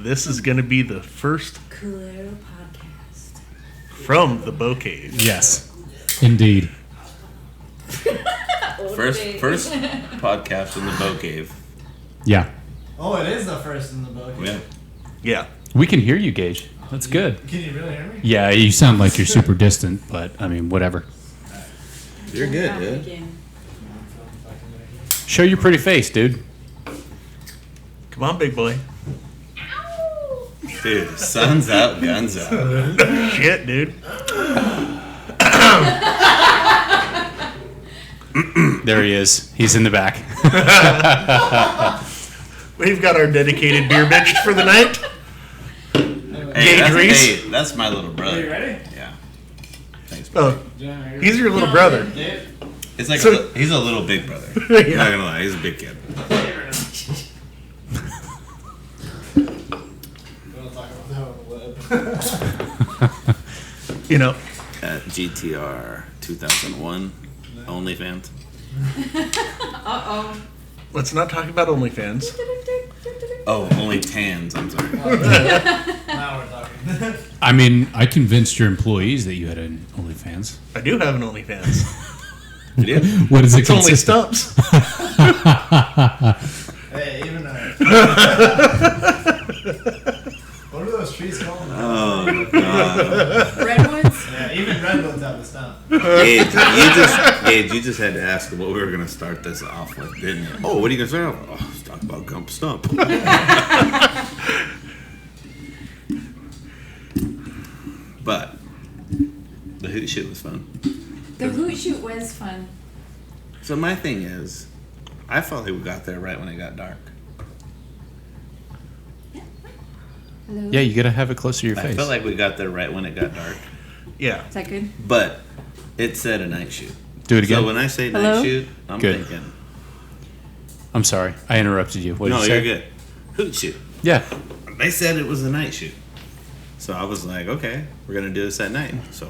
this is going to be the first Coolero podcast from the Bow Cave. Yes, indeed. First podcast in the Bow Cave. Yeah. Oh, it is the first in the Bow Cave. Yeah. Yeah. We can hear you, Gage. That's good. Can you really hear me? Yeah, you sound like you're super distant, but I mean, whatever. You're good, dude. Show your pretty face, dude. Come on, big boy. Dude, sun's out, guns out. Shit, dude. There he is. He's in the back. We've got our dedicated beer bench for the night. Gage Reese. That's my little brother. Are you ready? Yeah. Thanks, Oh, brother. he's your little brother. It's like So- he's a little big brother. Yeah. Not gonna lie, he's a big kid. You know, At GTR 2001, OnlyFans. Uh-oh. let's not talk about OnlyFans. Oh, only tans. I'm sorry. Now we're talking. I mean, I convinced your employees that you had an OnlyFans. I do have an OnlyFans. You do? What does it It's only consist of? stumps. Hey, even what are those trees called? Oh god. Redwoods? Yeah, even redwoods have a stump. Gage, you just had to ask what we were gonna start this off with, didn't you? Oh, what are you gonna start off with? Oh, let's talk about Gump Stump. But the Hoot shit was fun. The Hoot shoot was fun. So my thing is, I felt like we got there right when it got dark. Hello? Yeah, you gotta have it close to your I face. felt like we got there right when it got dark. Yeah. Is that good? But it said a night shoot. Do it again. So when I say Hello? night shoot, I'm Good. thinking, I'm sorry, I interrupted you. What did no, you say? you're good. Hoot shoot. Yeah. They said it was a night shoot. So I was like, okay, we're going to do this at night. So,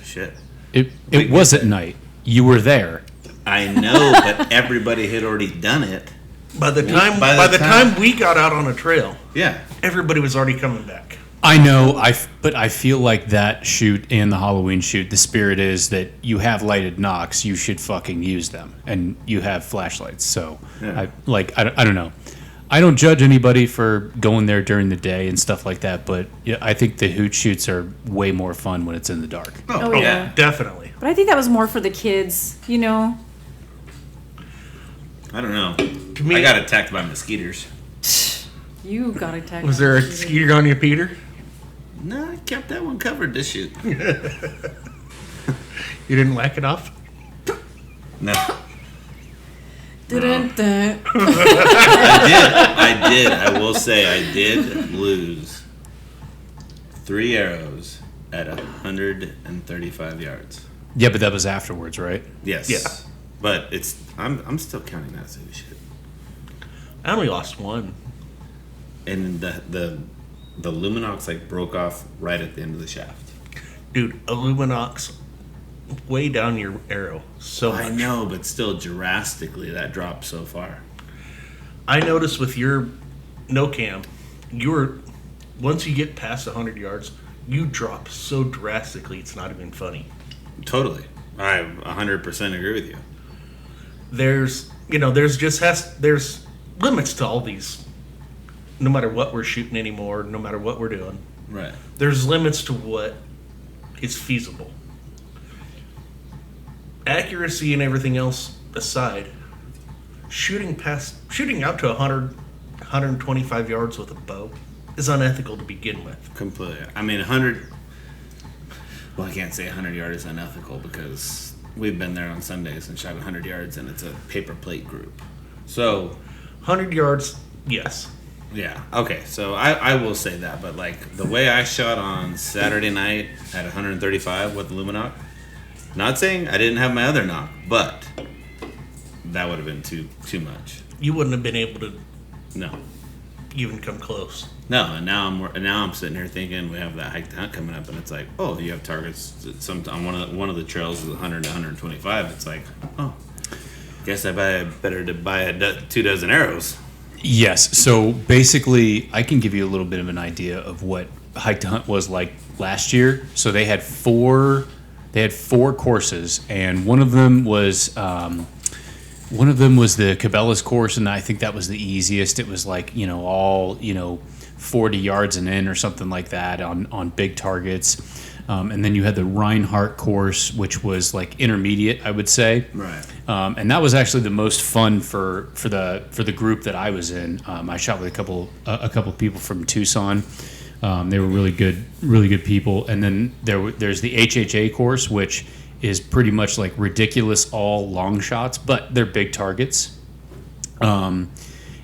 shit. It was at night. You were there. I know, but everybody had already done it. By the time By by the the time- time we got out on a trail, Yeah. everybody was already coming back. I know, but I feel like that shoot and the Halloween shoot, the spirit is that you have lighted knocks, you should fucking use them, and you have flashlights. So, Yeah. I don't know. I don't judge anybody for going there during the day and stuff like that, but yeah, I think the Hoot shoots are way more fun when it's in the dark. Oh, yeah. Definitely. But I think that was more for the kids, you know? I don't know. To me, I got attacked by mosquitoes. You got attacked. was there a skeeter on you, Peter? No, I kept that one covered this shoot. You didn't whack it off? No. Dun-dun-dun. I did. I will say I did lose 3 arrows at 135 yards. Yeah, but that was afterwards, right? Yes. Yeah. But I'm still counting that as Hoot shit. I only lost one. And the Luminox like broke off right at the end of the shaft. Dude, a Luminox way down your arrow. So I much. know, but still drastically that dropped so far. I noticed with your no cam, once you get past 100 yards, you drop so drastically it's not even funny. Totally. I 100% agree with you. There's limits to all these. No matter what we're shooting anymore, no matter what we're doing, Right. there's limits to what is feasible. Accuracy and everything else aside, shooting out to 100, 125 yards with a bow is unethical to begin with. Completely. I mean, 100. Well, I can't say 100 yard is unethical because we've been there on Sundays and shot 100 yards, and it's a paper plate group. So, 100 yards, yes. yeah. Okay. So I will say that, but like the way I shot on Saturday night at 135 with the Luminoc, not saying I didn't have my other knock, but that would have been too much. You wouldn't have been able to No. even come close. No, and now I'm sitting here thinking we have that hike to hunt coming up, and it's like, oh, you have targets. On one of the trails is 100 to 125. It's like, oh, guess I better to buy 2 dozen arrows. Yes. So basically, I can give you a little bit of an idea of what Hike to Hunt was like last year. So they had four courses, and one of them was the Cabela's course, and I think that was the easiest. It was like all 40 yards and in or something like that on big targets. And then you had the Reinhardt course, which was like intermediate, I would say. Right. And that was actually the most fun for the group that I was in. I shot with a couple people from Tucson. They were really good people. And then there's the HHA course, which is pretty much like ridiculous all long shots, but they're big targets. And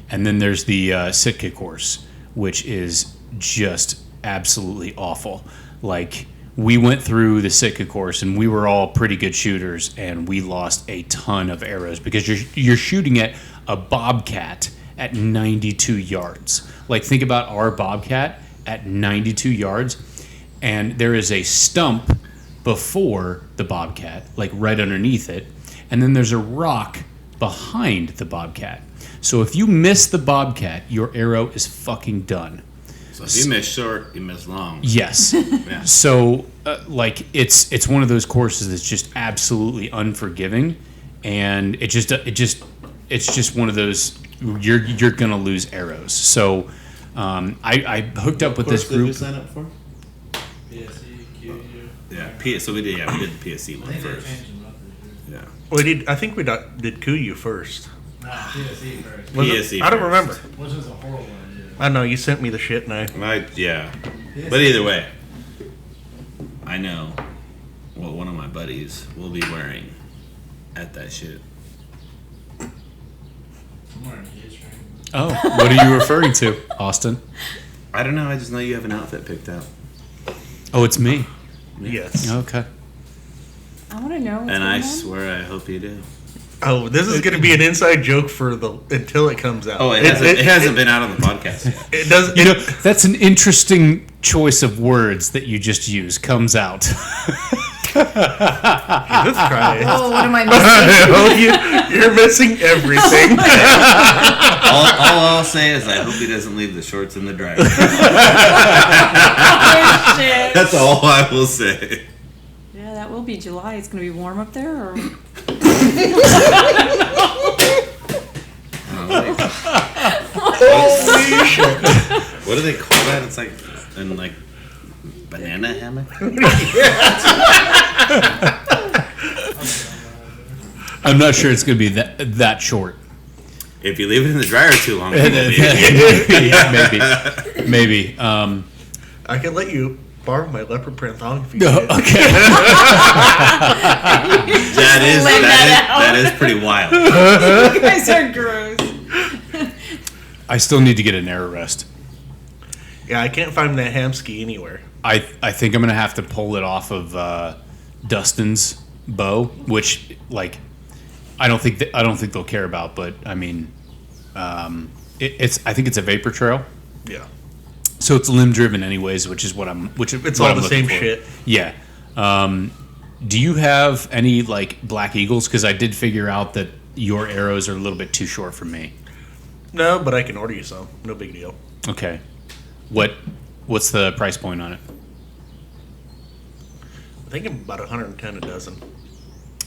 then there's the Sitka course, which is just absolutely awful. Like, we went through the Sitka course and we were all pretty good shooters, and we lost a ton of arrows because you're shooting at a bobcat at 92 yards. Like, think about our bobcat at 92 yards, and there is a stump before the bobcat, like right underneath it, and then there's a rock behind the bobcat. So if you miss the bobcat, your arrow is fucking done. So if you miss short, you miss long. Yes. Yeah. So it's one of those courses that's just absolutely unforgiving, and it's just one of those you're gonna lose arrows. So I hooked up with this Did you group. sign up for? PSE, QU. So we did the PSC I one think they're first. changing them up this year. Yeah. I think we did Kuyu first. Nah, PSE first. Was it? PSE I don't first. remember. Which was a horrible idea. I know you sent me the shit, and Yeah. But either way, I know what one of my buddies will be wearing at that shit. I'm wearing a Gage string. Oh, what are you referring to, Austin? I don't know. I just know you have an outfit picked out. Oh, it's me. yes. Okay. I want to know. What's And I going on. swear I hope you do. Oh, this is going to be an inside joke for until it comes out. Oh, it hasn't been out on the podcast yet. It does. That's an interesting choice of words that you just used. Comes out. Jesus Christ. Oh, what am I missing? Oh, you're missing everything. All I'll say is I hope he doesn't leave the shorts in the dryer. Oh, shit. That's all I will say. Yeah, that will be July. It's going to be warm up there, or Holy shit. What do they call that? It's like banana hammock. I'm not sure it's going to be that short. If you leave it in the dryer too long, it will be. Yeah, maybe. I can let you borrow my leopard print thong if you No, need it. okay. That is pretty wild. you guys are gross. I still need to get an air arrest. Yeah, I can't find that ham ski anywhere. I think I'm going to have to pull it off of Dustin's bow, which I don't think they'll care about, but I mean, I think it's a vapor trail. Yeah. So it's limb driven anyways, which is It's what all I'm the looking same for. shit. Yeah. Do you have any Black Eagles? Because I did figure out that your arrows are a little bit too short for me. No, but I can order you some. No big deal. Okay. What's the price point on it? I think I'm about 110 a dozen.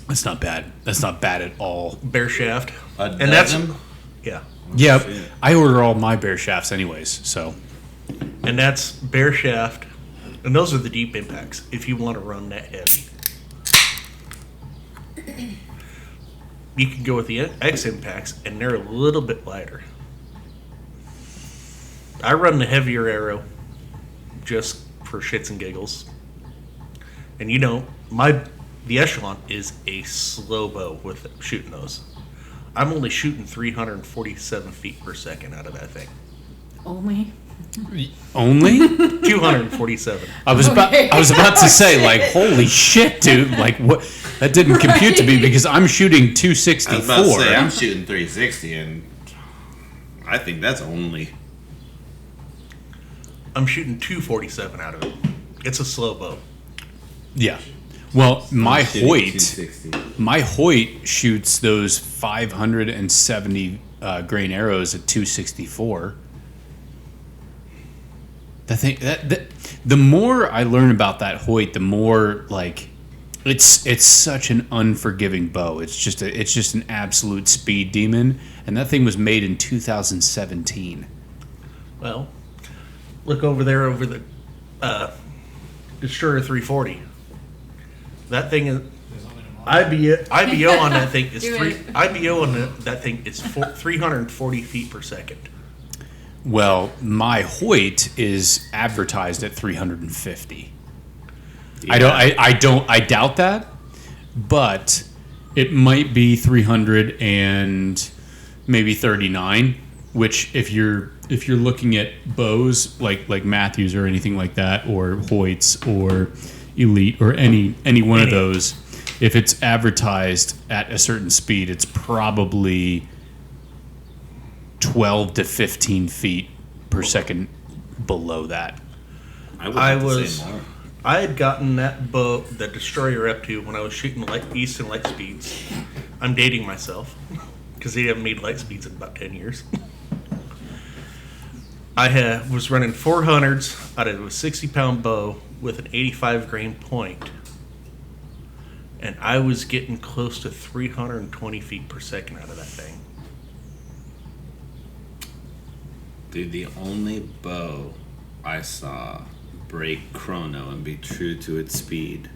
That's not bad. That's not bad at all. Bear shaft. A And that's dozen? yeah. Yeah, shit. I order all my bear shafts anyways. So And that's bear shaft. And those are the deep impacts if you want to run that heavy. You can go with the X impacts, and they're a little bit lighter. I run the heavier arrow just for shits and giggles. And the Echelon is a slow bow with shooting those. I'm only shooting 347 feet per second out of that thing. Only. only 247. I was about to say holy shit, dude! What? That didn't compute to me because I'm shooting I was 264. about to say I'm shooting 360, and I think that's only. I'm shooting 247 out of it. It's a slow bow. Yeah. Well, I'm shooting 260. my Hoyt shoots those 570 grain arrows at 264. The more I learn about that Hoyt, the more like it's such an unforgiving bow. It's just an absolute speed demon, and that thing was made in 2017. Well, look over there over the Destroyer 340. That thing is There's only a model. IBO on that thing is Do it. IBO on that thing is 340 feet per second. Well, my Hoyt is advertised at 350. I doubt that, but it might be 300 and maybe 39. Which, if you're looking at bows like Matthews or anything like that, or Hoyts or Elite or any one of those, if it's advertised at a certain speed, it's probably 12 to 15 feet per second below that. I had gotten that bow, the Destroyer, up to when I was shooting Easton light speeds. I'm dating myself because they haven't made light speeds in about 10 years. I was running 400s out of a 60-pound bow with an 85 grain point, and I was getting close to 320 feet per second out of that thing. Dude, the only bow I saw break chrono and be true to its speed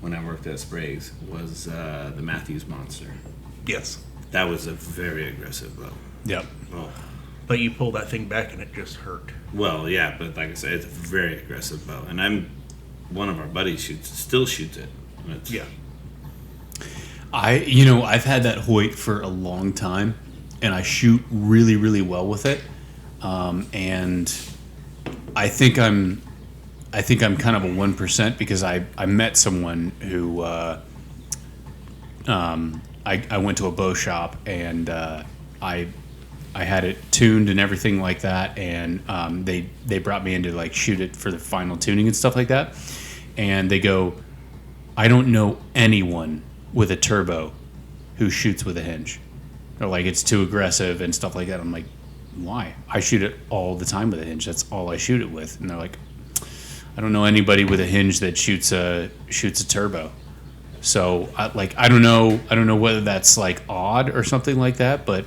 when I worked at Sprague's was the Matthews Monster. Yes, That was a very aggressive bow. Yep. Oh. but you pull that thing back and it just hurt. Well, yeah, but like I said, it's a very aggressive bow. And one of our buddies still shoots it. Yeah. I've had that Hoyt for a long time, and I shoot really, really well with it. And I think I'm kind of a 1% because I met someone who I went to a bow shop, and I had it tuned and everything like that, and they brought me in to like shoot it for the final tuning and stuff like that. And they go, I don't know anyone with a turbo who shoots with a hinge, or like it's too aggressive and stuff like that. I'm like, why? I shoot it all the time with a hinge. That's all I shoot it with. And they're like, I don't know anybody with a hinge that shoots a turbo. So I don't know whether that's like odd or something like that, but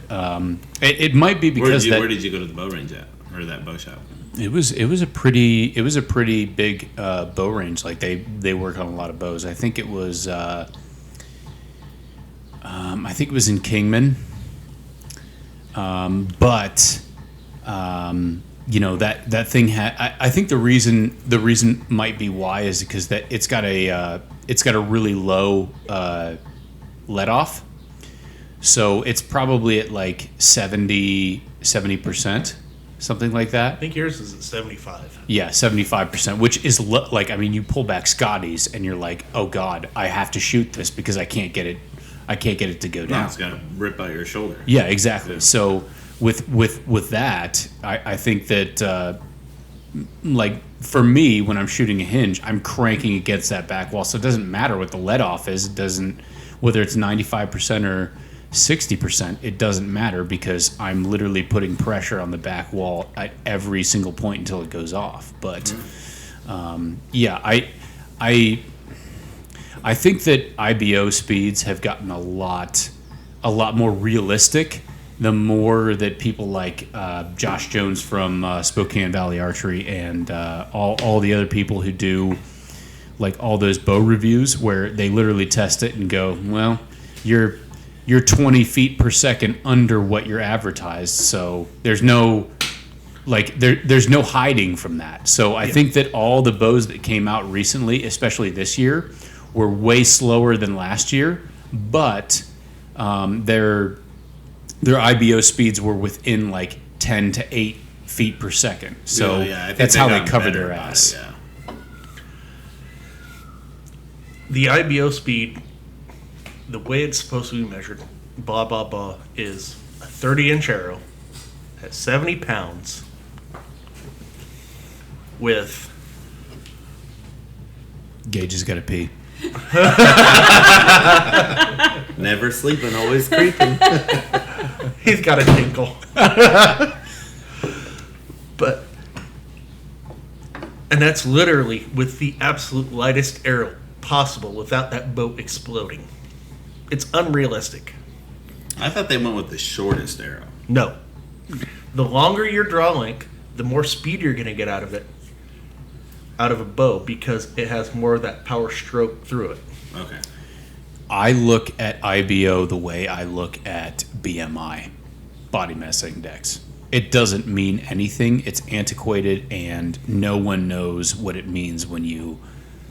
it might be because where did you go to the bow range at, or that bow shop? It was a pretty big bow range. Like they work on a lot of bows. I think it was in Kingman. But that thing had. I think the reason might be why is because that it's got a really low let off, so it's probably at like 70%, something like that. I think yours is at 75. Yeah, 75%, which is you pull back Scotty's and you're like, oh God, I have to shoot this because I can't get it to go down. No, it's gonna rip out your shoulder. Yeah, exactly. So with that, I think that for me, when I'm shooting a hinge, I'm cranking against that back wall. So it doesn't matter what the let off is. It doesn't, whether it's 95% or 60%, it doesn't matter because I'm literally putting pressure on the back wall at every single point until it goes off. But I think that IBO speeds have gotten a lot more realistic the more that people like Josh Jones from Spokane Valley Archery and all the other people who do like all those bow reviews where they literally test it and go, well, you're 20 feet per second under what you're advertised, so there's no there's no hiding from that. So I think that all the bows that came out recently, especially this year, were way slower than last year, but their IBO speeds were within like 10 to 8 feet per second. So I think that's they've how they gotten cover better their about ass. it, yeah. The IBO speed, the way it's supposed to be measured, blah, blah, blah, is a 30-inch arrow at 70 pounds with... Gage has got to pee. Never sleeping, always creeping. He's got a tinkle. But, and that's literally with the absolute lightest arrow possible without that boat exploding. It's unrealistic. I thought they went with the shortest arrow. No. The longer your draw length, the more speed you're going to get out of it, out of a bow, because it has more of that power stroke through it. Okay. I look at IBO the way I look at BMI, body mass index. It doesn't mean anything. It's antiquated, and no one knows what it means when you...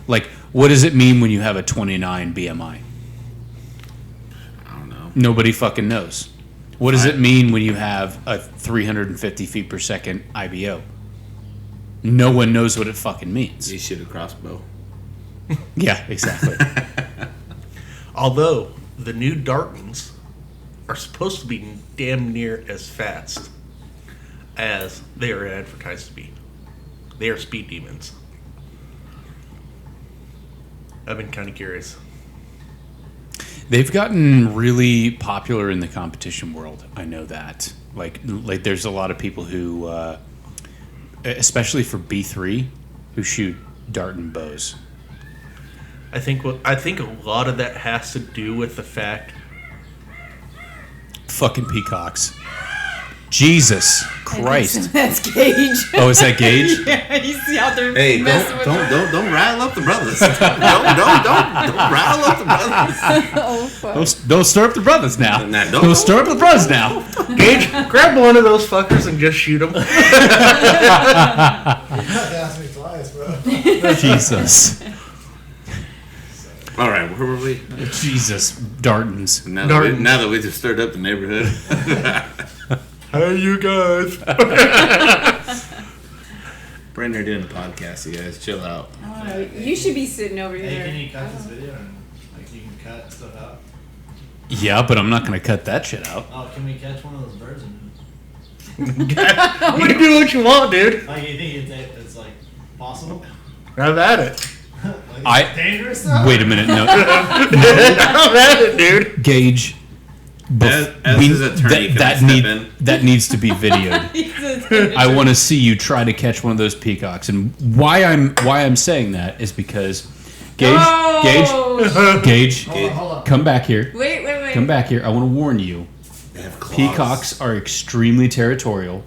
Like, what does it mean when you have a 29 BMI? I don't know. Nobody fucking knows. What does it mean when you have a 350 feet per second IBO? No one knows what it fucking means. You shoot a crossbow. Yeah, exactly. Although, the new Dartons are supposed to be damn near as fast as they are advertised to be. They are speed demons. I've been kind of curious. They've gotten really popular in the competition world. I know that. Like there's a lot of people who, especially for B3, who shoot Darton bows. I think a lot of that has to do with the fact. Fucking Peacocks. Jesus Christ. That's Gage. Oh, is that Gage? Yeah, you see how they're Hey, messing with don't rattle up the brothers. don't rattle up the brothers. Oh, fuck. Don't stir up the brothers now. Nah, Don't stir up the brothers now. Gage, grab one of those fuckers and just shoot them. You have to ask me twice, bro. Jesus. All right, where were we? Jesus. Dartons. Now Dartons. that we just stirred up the neighborhood. Hey, you guys. Brandon, are doing a podcast, you guys. Chill out. Oh, you should be sitting over Hey, there. can you cut this video? And, like, you can cut stuff out? Yeah, but I'm not going to cut that shit out. Oh, can we catch one of those birds? And, You can do what you want, dude. like, you think it's like, possible? Have at it. Like, I- dangerous stuff? Wait a minute. No. Have at it, dude. Gage. As his attorney, can I step in? that needs to be videoed. I want to see you try to catch one of those peacocks, and why I'm saying that is because Gage, Oh! Gage, Hold on. come back here. Wait. Come back here. I want to warn you. They have claws. Peacocks are extremely territorial,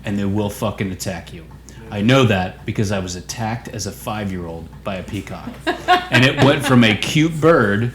and they will fucking attack you. I know that because I was attacked as a 5-year-old by a peacock, and it went from a cute bird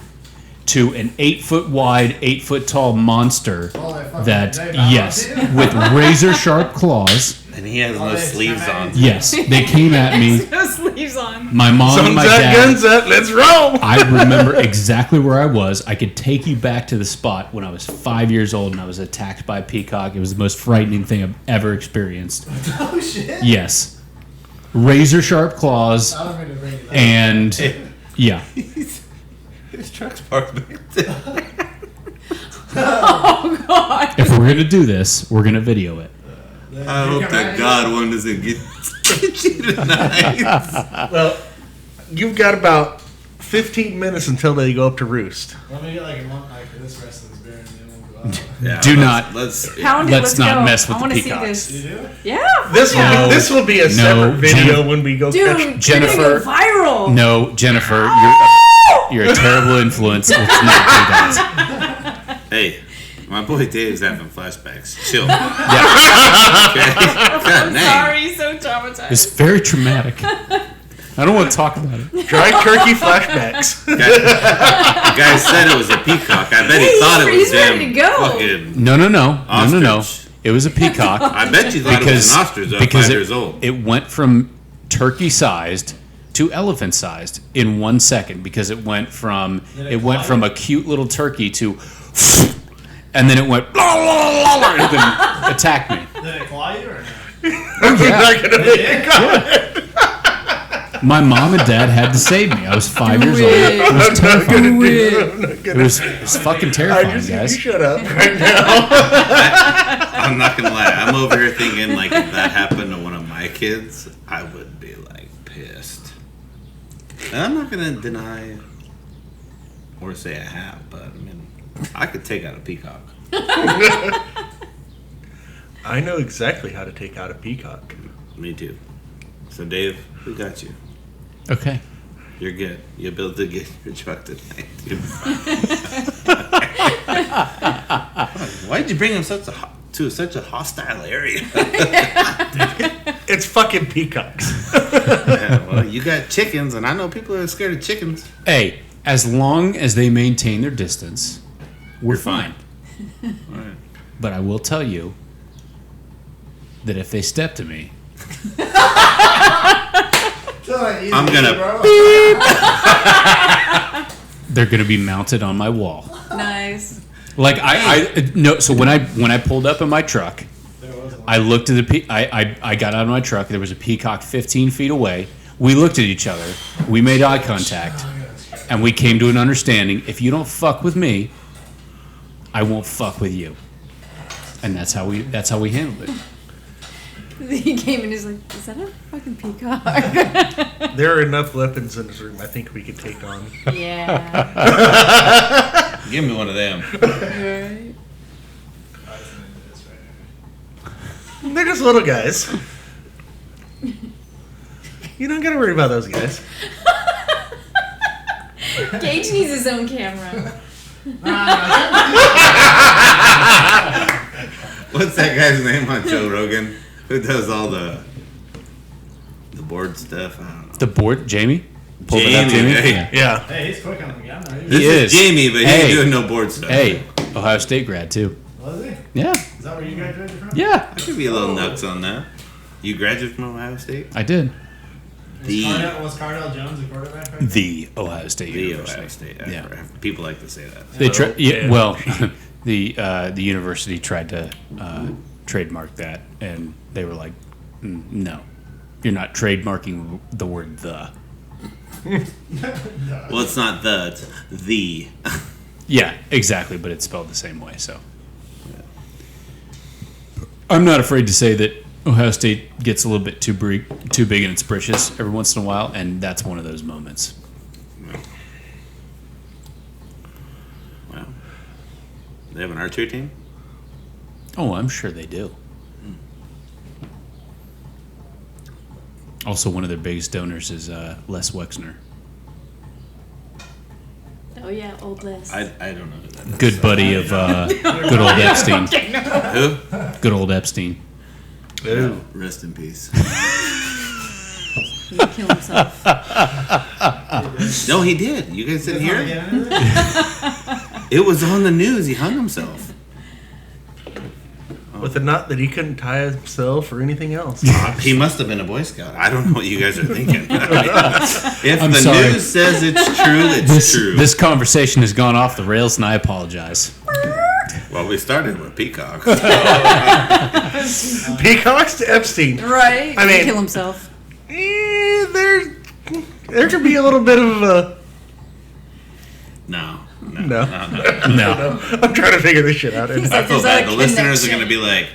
to an 8-foot wide, 8-foot tall monster Oh, they fucking- that, they bow yes, to you? with razor sharp claws. And he has no they sleeves snap on. at you. Yes, they came at me. No sleeves on. My mom and Sun's my up, dad. guns up, let's roll. I remember exactly where I was. I could take you back to the spot when I was 5 years old and I was attacked by a peacock. It was the most frightening thing I've ever experienced. Oh, shit. Yes. Razor sharp claws I don't mean to bring it up. and yeah. His truck's parked back there. Oh, God. If we're going to do this, we're going to video it. I hope that God one doesn't get you tonight. Well, you've got about 15 minutes until they go up to roost. Let me get like a month like this rest of this beer and then we'll go out. Yeah, Do not- Let's. Pound it, Let's not go. mess with I the wanna see peacocks. this. You do it? Yeah. No. This will be a No, separate video Jen- when we go Dude, catch. Jennifer- you're gonna go viral. No, Jennifer, you're a terrible influence. Let's not do that. Hey, my boy Dave's having flashbacks. Chill. Yeah, Okay? God I'm dang. sorry, so traumatized. it's very traumatic. I don't want to talk about it. Dry turkey flashbacks. The guy said it was a peacock. I bet he Hey, thought it was he's ready damn to go. fucking. No. Ostrich. It was a peacock. I bet you thought it was an ostrich at 5 years old. It went from turkey-sized to elephant-sized in 1 second because it went from a cute little turkey to, and then it went blah, blah, blah, and then attacked me. Did it claw you or not? You're not gonna make it comment. My mom and dad had to save me. I was 5 years old. It was terrifying. It was fucking I terrifying, just guys. you shut up right now. I'm not gonna lie. I'm over here thinking like if that happened to one of my kids, I would be like pissed. And I'm not gonna deny or say I have, but I mean, I could take out a peacock. I know exactly how to take out a peacock. Me too. So Dave, we got you. Okay. You're good. You'll be able to get your truck tonight, dude. Why'd you bring him to such a hostile area? It's fucking peacocks. Yeah, well, you got chickens, and I know people are scared of chickens. Hey, as long as they maintain their distance, we're fine. All right. But I will tell you that if they step to me, I'm gonna they're going to be mounted on my wall. Nice. Like I no. So when I pulled up in my truck, I looked at I got out of my truck. There was a peacock 15 feet away. We looked at each other. We made eye contact, and we came to an understanding. If you don't fuck with me, I won't fuck with you. And that's how we handled it. He came and he's like, is that a fucking peacock? There are enough weapons in this room I think we could take on. Yeah. give me one of them. Right. They're just little guys. You don't gotta worry about those guys. Gage needs his own camera. What's that guy's name on Joe Rogan? Who does all the board stuff? I don't know. The board, Jamie. Pulled it up, Jamie, Jamie. hey. Yeah. Hey, he's quick on the camera. This He is is. Jamie, but he Hey. ain't doing no board stuff. Hey, Ohio State grad too. Was he? Yeah, Is that where you graduated from? yeah, I could be a little nuts on that. You graduated from Ohio State? I did. Was Cardell Jones a quarterback? Right? The Ohio State The University. Ohio State. Yeah. People like to say that. They Oh, yeah. well, the university tried to trademark that, and they were like, "No, you're not trademarking the word the." Well, it's not the, it's the. Yeah, exactly, but it's spelled the same way. So, I'm not afraid to say that Ohio State gets a little bit too big in its britches every once in a while, and that's one of those moments. Wow. They have an archery team? Oh, I'm sure they do. Also, one of their biggest donors is Les Wexner. Oh yeah, old Les. I don't know who that is. Good buddy of good old Epstein. Who? Good old Epstein. Ooh. Rest in peace. He killed himself. No, he did. You guys didn't hear it? Yeah. It was on the news. He hung himself. With a knot that he couldn't tie himself or anything else. He must have been a Boy Scout. I don't know what you guys are thinking. If I'm the sorry. news says it's true, it's true. This conversation has gone off the rails, and I apologize. Well, we started with Peacocks. Peacocks to Epstein. Right. I mean- He kill himself. There could be a little bit of a... No. No. No. I'm trying to figure this shit out. He's I like, feel there's bad. a The listeners are connection. going to be like,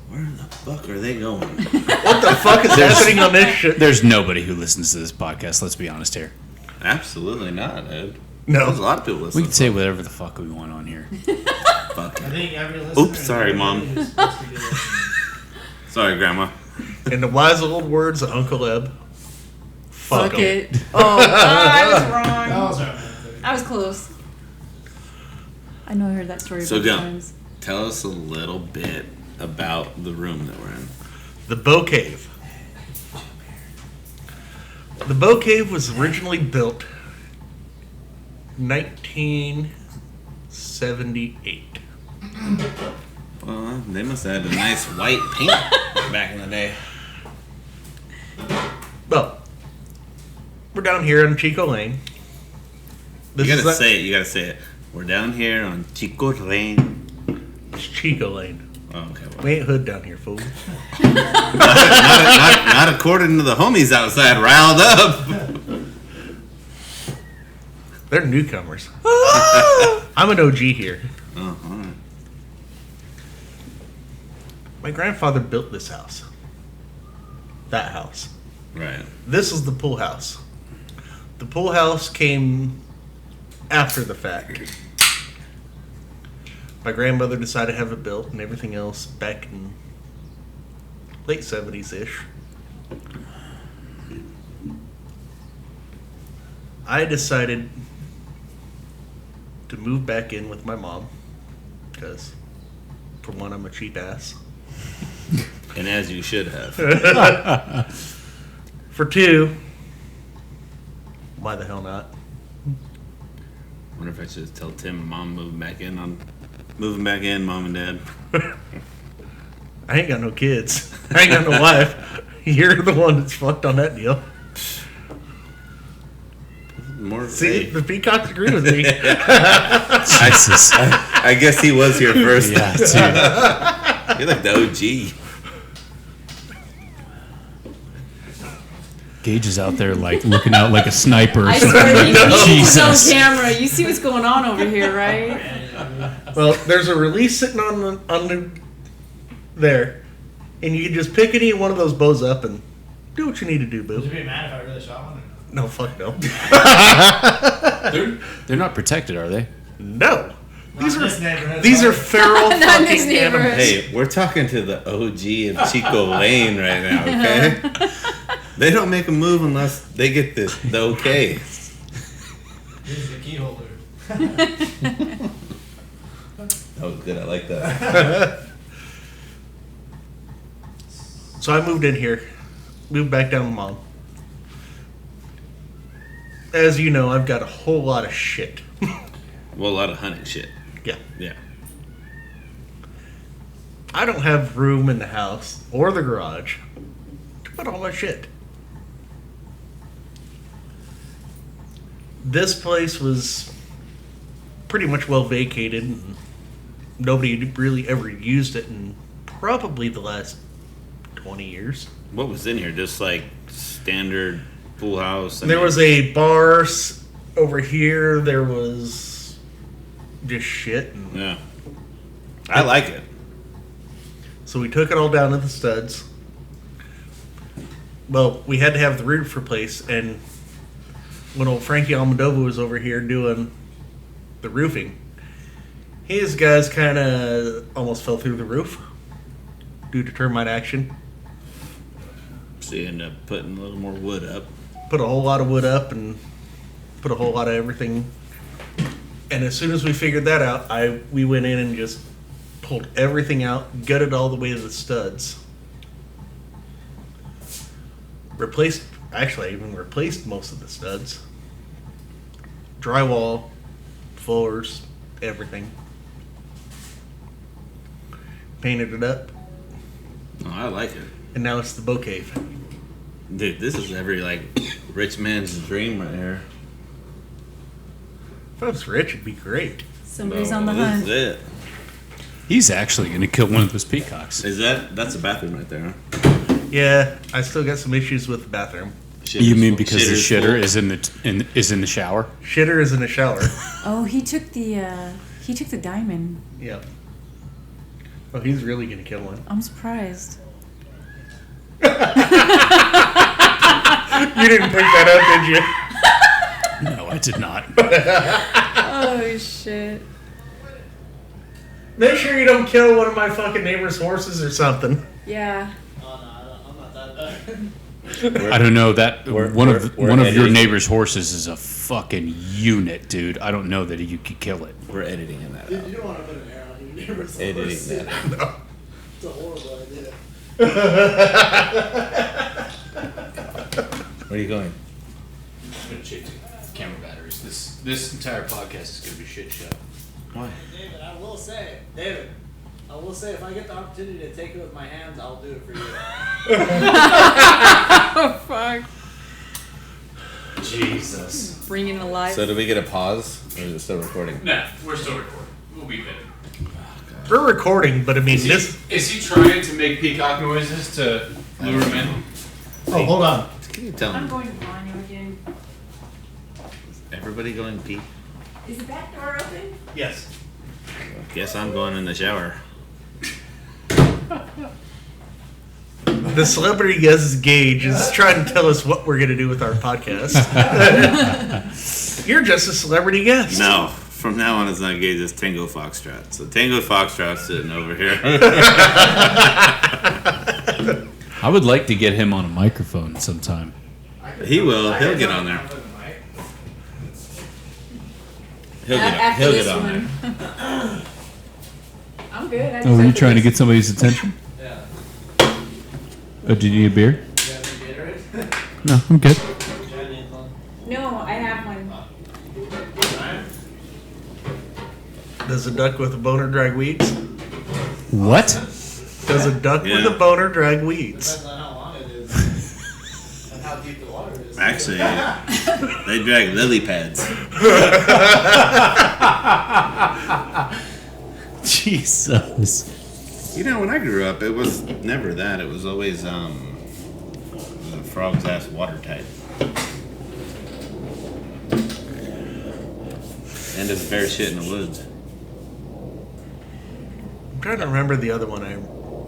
where the fuck are they going? What the fuck is happening on this shit? There's nobody who listens to this podcast. Let's be honest here. Absolutely not, Ed. No. There's a lot of people We listening. can say whatever the fuck we want on here. Fuck. I think every listener. Oops, sorry, Mom. is supposed to be listening. Sorry, Grandma. In the wise old words of Uncle Eb, fuck Fuck 'em. it. Oh, I was wrong. That was right. I was close. I know I heard that story So, both Gump, times. tell us a little bit about the room that we're in. The Bow Cave. The Bow Cave was originally built 1978. Well, they must have had a nice white paint back in the day. Well, we're down here on Chico Lane. You gotta is say it. You gotta say it. We're down here on Chico Lane. It's Chico Lane. Oh, okay. Well, We ain't hood down here, fool. not according to the homies outside, riled up. They're newcomers. I'm an OG here. Oh, all right. My grandfather built this house. That house. Right. This is the pool house. The pool house came after the fact. My grandmother decided to have it built and everything else back in late 70s-ish. I decided to move back in with my mom because, for one, I'm a cheap ass. And as you should have. For two, why the hell not? Wonder if I should just tell Tim and Mom moving back in, Mom and Dad. I ain't got no kids. I ain't got no wife. You're the one that's fucked on that deal. More See, the Peacocks agree with me. Jesus. I guess he was here first. Yeah, dude. You're like the OG. Gage is out there like looking out like a sniper or I something. swear, he's on Jesus. camera. You see what's going on over here, right? Well, there's a release sitting on the there, and you can just pick any one of those bows up and do what you need to do, Would you boo. be mad if I really shot one? Or No, fuck no. They're not protected, are they? No. These Not in this neighborhood, These are sorry. feral Not in fucking this neighborhood. animals. Hey, we're talking to the OG of Chico Lane right now, okay? They don't make a move unless they get the okay. Here's the key holder. That was good. I like that. So I moved in here. Moved back down with Mom. As you know, I've got a whole lot of shit. Well, a lot of hunting shit. Yeah. Yeah. I don't have room in the house or the garage to put all my shit. This place was pretty much well vacated, and nobody had really ever used it in probably the last 20 years. What was in here? Just like standard pool house? There was a bar over here. There was just shit. And Yeah. I like it. so we took it all down to the studs. Well, we had to have the roof replaced, and when old Frankie Almodovar was over here doing the roofing, his guys kind of almost fell through the roof due to termite action. So you end up putting a little more wood up. Put a whole lot of wood up and put a whole lot of everything. And as soon as we figured that out, we went in and just pulled everything out, gutted all the way to the studs. I even replaced most of the studs. Drywall, floors, everything. Painted it up, Oh, I like it. and now it's the bow cave. Dude, this is every, like, rich man's dream right here. If I was rich, it'd be great. Somebody's So, on the this hunt. is it. He's actually going to kill one of those peacocks. That's a bathroom right there, huh? Yeah, I still got some issues with the bathroom. You mean because the Shitter's shitter full. is in the shower? Shitter is in the shower. Oh, he took the diamond. Yep. Oh, he's really gonna kill one. I'm surprised. You didn't pick that up, did you? No, I did not. Oh shit. Make sure you don't kill one of my fucking neighbor's horses or something. Yeah. Oh, no, I'm not that bad. I don't know that We're one of your editing. neighbor's horses is a fucking unit, dude. I don't know that you could kill it. We're editing in that Dude, out. you don't want to put an arrow on your neighbor's Editing horse. that out. It's a horrible idea. Where are you going? I'm gonna check the camera batteries. This entire podcast is gonna be shit show. Why? David, I will say, if I get the opportunity to take it with my hands, I'll do it for you. Oh fuck. Jesus. Bringing it alive. So, do we get a pause? Or is it still recording? No, we're still recording. We'll be good. We're recording, but I mean this. Is he trying to make peacock noises to lure him in? Oh, hold on. Can you tell I'm me? going to Bino again. Everybody going pee? Is the back door open? Yes. Guess I'm going in the shower. The celebrity guest Gage is trying to tell us what we're gonna do with our podcast. You're just a celebrity guest. No, From now on, it's not Gage, it's Tango Foxtrot. So Tango Foxtrot's sitting over here. I would like to get him on a microphone sometime. He will. He'll get on there. He'll After get this on one. there. I'm good. I just Oh, were you have trying to this- get somebody's attention? Yeah. Oh, do you need a beer? You got any Gatorade? No, I'm good. No, I have one. Does a duck with a boner drag weeds? What? Does a duck with Yeah. a boner drag weeds? Depends on how long it is and how deep the water is. Actually, they drag lily pads. Jesus. You know, when I grew up, it was never that. It was always the frog's ass watertight. And it's bear shit in the woods. I'm trying to remember the other one I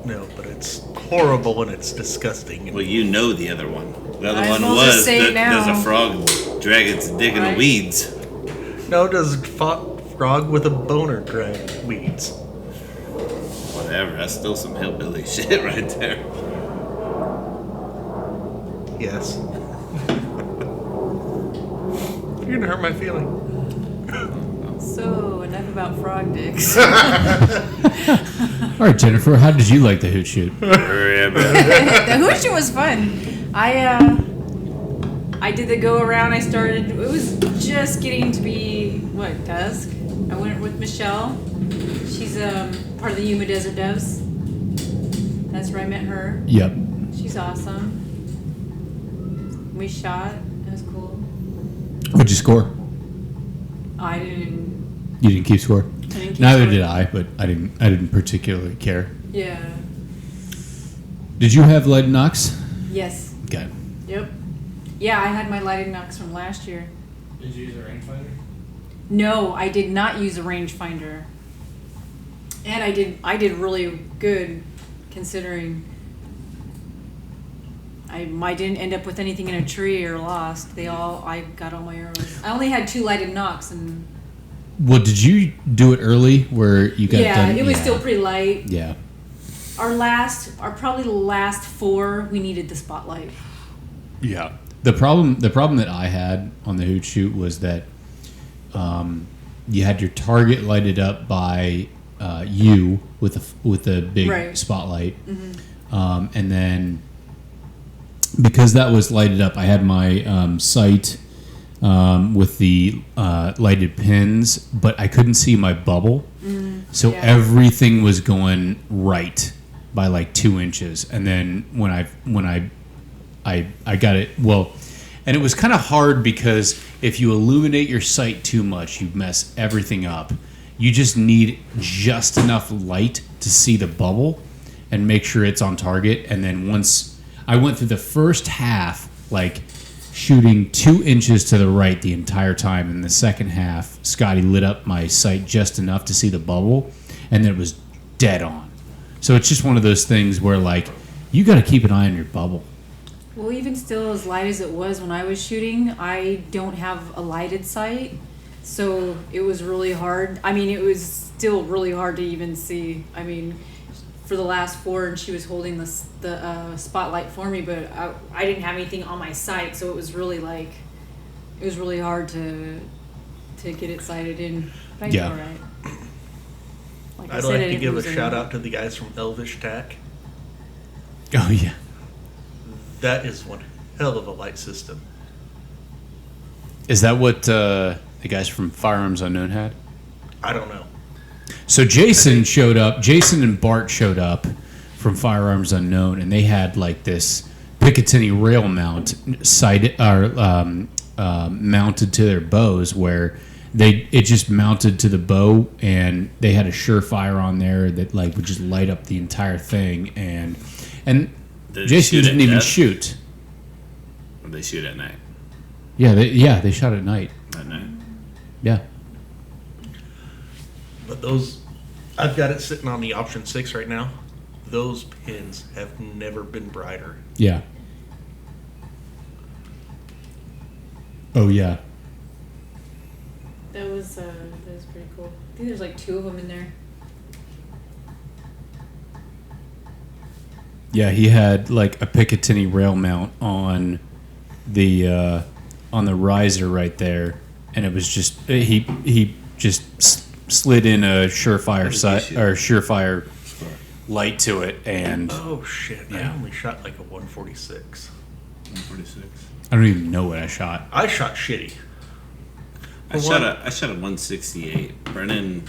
know, but it's horrible and it's disgusting. Well, you know the other one. The other Might as one well just was say it does a now. frog drag its dick in the Right. weeds? No, does a frog with a boner drag weeds? Whatever. That's still some hillbilly shit right there. Yes. You're gonna hurt my feeling. So, enough about frog dicks. All right, Jennifer, how did you like the Hoot shoot? Hurry up. The Hoot shoot was fun. I did the go around. I started. It was just getting to be dusk. I went with Michelle. She's part of the Yuma Desert Doves. That's where I met her. Yep. She's awesome. We shot. It was cool. What'd you score? I didn't. You didn't keep score. keep Neither score. did I, but I didn't particularly care. Yeah. Did you have lighted knocks? Yes. Okay. Yep. Yeah, I had my lighted knocks from last year. Did you use a rangefinder? No, I did not use a rangefinder. And I did really good considering I didn't end up with anything in a tree or lost. I got all my arrows. I only had 2 lighted knocks and Well, did you do it early where you got yeah, done? it was still pretty light. Yeah. Our probably the last 4 we needed the spotlight. Yeah. The problem that I had on the Hoot shoot was that you had your target lighted up by you with a big Right. spotlight, and then because that was lighted up, I had my sight with the lighted pins, but I couldn't see my bubble, so yeah. everything was going right by like 2 inches, and then when I got it well. And it was kind of hard because if you illuminate your sight too much, you mess everything up. You just need just enough light to see the bubble and make sure it's on target. And then once I went through the first half, like shooting 2 inches to the right the entire time. In the second half, Scotty lit up my sight just enough to see the bubble, and then it was dead on. So it's just one of those things where, like, you got to keep an eye on your bubble. Well, even still, as light as it was when I was shooting, I don't have a lighted sight, so it was really hard. I mean, it was still really hard to even see. I mean, for the last 4, and she was holding the spotlight for me, but I didn't have anything on my sight, so it was really hard to get it sighted in. But I did Yeah. all right. Like I I'd said, I like to didn't give a lose any. shout out to the guys from Elvish Tack. Oh, yeah. That is one hell of a light system. Is that what the guys from Firearms Unknown had? I don't know. So Jason showed up. Jason and Bart showed up from Firearms Unknown, and they had like this Picatinny rail mount mounted to their bows, where it just mounted to the bow, and they had a Surefire on there that like would just light up the entire thing, and Did Jason shoot didn't at even dusk? shoot. Or they shoot at night. Yeah, they shot at night. At night. Yeah. But I've got it sitting on the option 6 right now. Those pins have never been brighter. Yeah. Oh yeah. That was pretty cool. I think there's like 2 of them in there. Yeah, he had like a Picatinny rail mount on the riser right there, and it was just he just slid in a surefire sight or surefire light to it, and Oh shit! Yeah. I only shot like a 146. 146. I don't even know what I shot. I shot shitty. I shot a 168. Brennan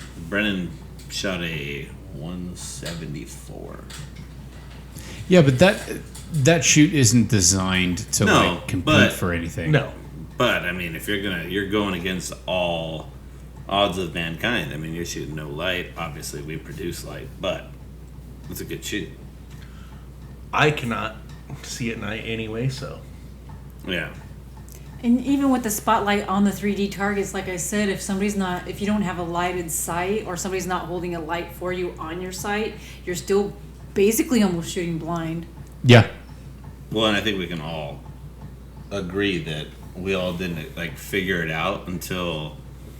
shot a 174. Yeah, but that shoot isn't designed to No, like compete but- for anything. No, But I mean, if you're going against all odds of mankind. I mean, you're shooting no light. Obviously, we produce light, but it's a good shoot. I cannot see at night anyway, so Yeah. And even with the spotlight on the 3D targets, like I said, if you don't have a lighted sight or somebody's not holding a light for you on your sight, you're still basically almost shooting blind. Yeah. Well, and I think we can all agree that we all didn't like figure it out until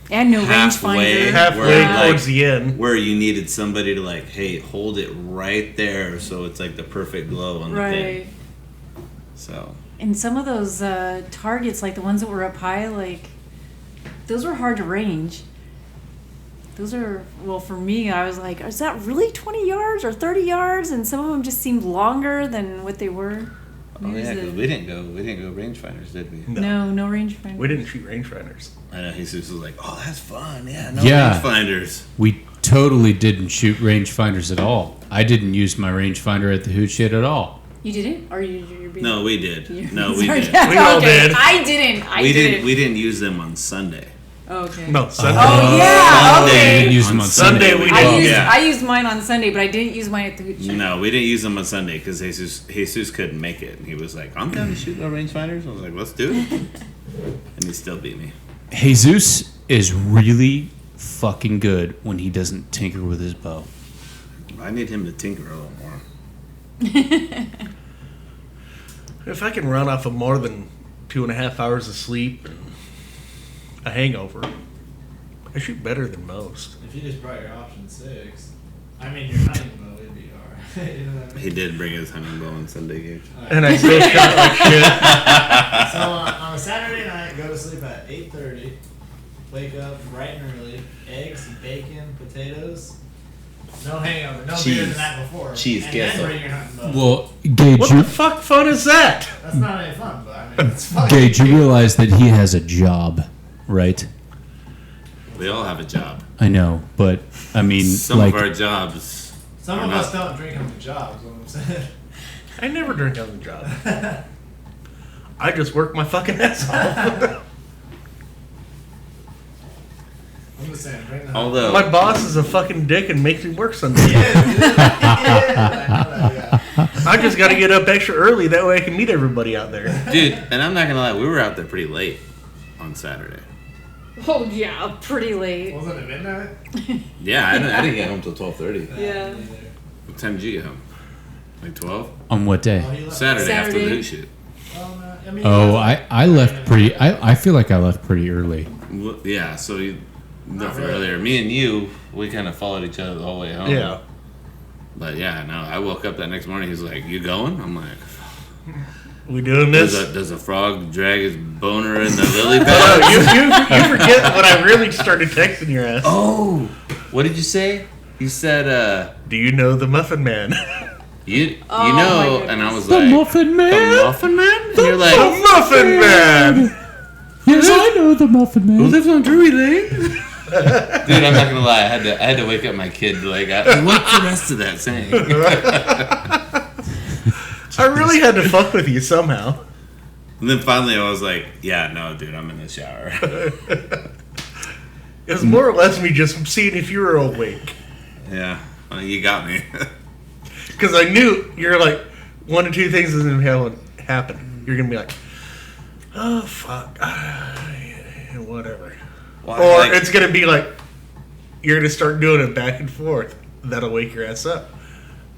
And no halfway, rangefinder. halfway where, towards the end. where you needed somebody to like, hey, hold it right there, so it's like the perfect glow on the Right. thing. So And some of those targets, like the ones that were up high, like those were hard to range. Those are, well, for me, I was like, is that really 20 yards or 30 yards? And some of them just seemed longer than what they were. oh Maybe yeah, it was because we didn't go rangefinders, did we? no rangefinder. We didn't shoot rangefinders. I know Jesus was like, oh, that's fun. Yeah, no Yeah. rangefinders. We totally didn't shoot rangefinders at all. I didn't use my rangefinder at the Hoot shit at all. You didn't? Or you're being... No, we did. you're No, we sorry. did. We all did. I didn't. We didn't use them on Sunday. Oh, okay. No, Sunday. Oh, yeah. Sunday. I Okay. didn't use them on Sunday Sunday. we I did. used, yeah. I used mine on Sunday, but I didn't use mine at the Hoot Check. No, we didn't use them on Sunday because Jesus couldn't make it. And he was like, I'm down to shoot no rangefinders. I was like, let's do it. And he still beat me. Jesus is really fucking good when he doesn't tinker with his bow. I need him to tinker a little more. If I can run off of more than 2.5 hours of sleep and a hangover, I shoot better than most. If you just brought your option 6, I mean your hunting bow would be alright. You know what I mean? He did bring his hunting bow on Sunday, Gage. And I still shot like shit. So on a Saturday night, go to sleep at 8:30, wake up bright and early, eggs, bacon, potatoes, no hangover, no beer Cheese. the night before, Cheese, and queso. then bring your hunting bow. Well, Gage, What the fuck fun is that? That's not any fun, but I mean it's fun. Gage, you realize that he has a job, right? We all have a job. I know, but I mean, Some like, of our jobs. Some are of not- us don't drink on the job, is what I'm saying. I never drink on the job. I just work my fucking ass off. I'm just saying, bring the Although, My boss is a fucking dick and makes me work Sunday. yeah. I just got to get up extra early. That way I can meet everybody out there. dude, and I'm not gonna lie, we were out there pretty late on Saturday. Oh, yeah, pretty late. Wasn't it midnight? Yeah, I didn't get home till 12:30. Yeah. What time did you get home? Like 12? on what day? Oh, you left. Saturday after the Saturday. Hoot shoot. Oh, no. I mean, Oh, you I left pretty. I feel like I left pretty early. Well, yeah, so you Not left really. earlier. Me and you, we kind of followed each other the whole way home. Yeah. But yeah, no, I woke up that next morning. He's like, "You going?" I'm like, We doing "Does this? a frog drag his boner in the lily Oh, pad?" you forget what I really started texting your ass. Oh, what did you say? You said, Do you know the Muffin Man? you Oh, know, my and I was The like, Muffin "The Man. Muffin Man?" And you're The like, Muffin Man! Yes, I know the Muffin "Who Man. lives on Drury Lane?" Dude, I'm not gonna lie. I had to wake up my kid. Like, what's the rest of that saying? I really had to fuck with you somehow. And then finally, I was like, "Yeah, no, dude, I'm in the shower." It was more or less me just seeing if you were awake. Yeah, well, you got me. Because I knew you're like, one of two things is going to happen. You're going to be like, oh, fuck. Whatever. Well, Or like- it's going to be like, you're going to start doing it back and forth. That'll wake your ass up.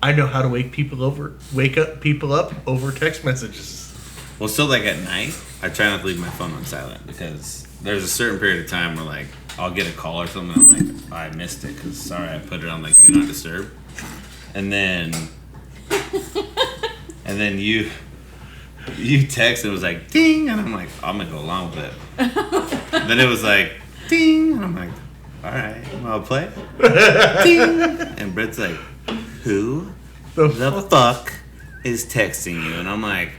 I know how to wake up people up over text messages. Well, so like at night, I try not to leave my phone on silent because there's a certain period of time where like I'll get a call or something. I'm like, I missed it because sorry, I put it on like do not disturb. And then you text and it was like ding, and I'm like, I'm gonna go along with it. Then it was like ding, and I'm like, all right, I'll play. Ding, and Brett's like, who the fuck is texting you? And I'm like,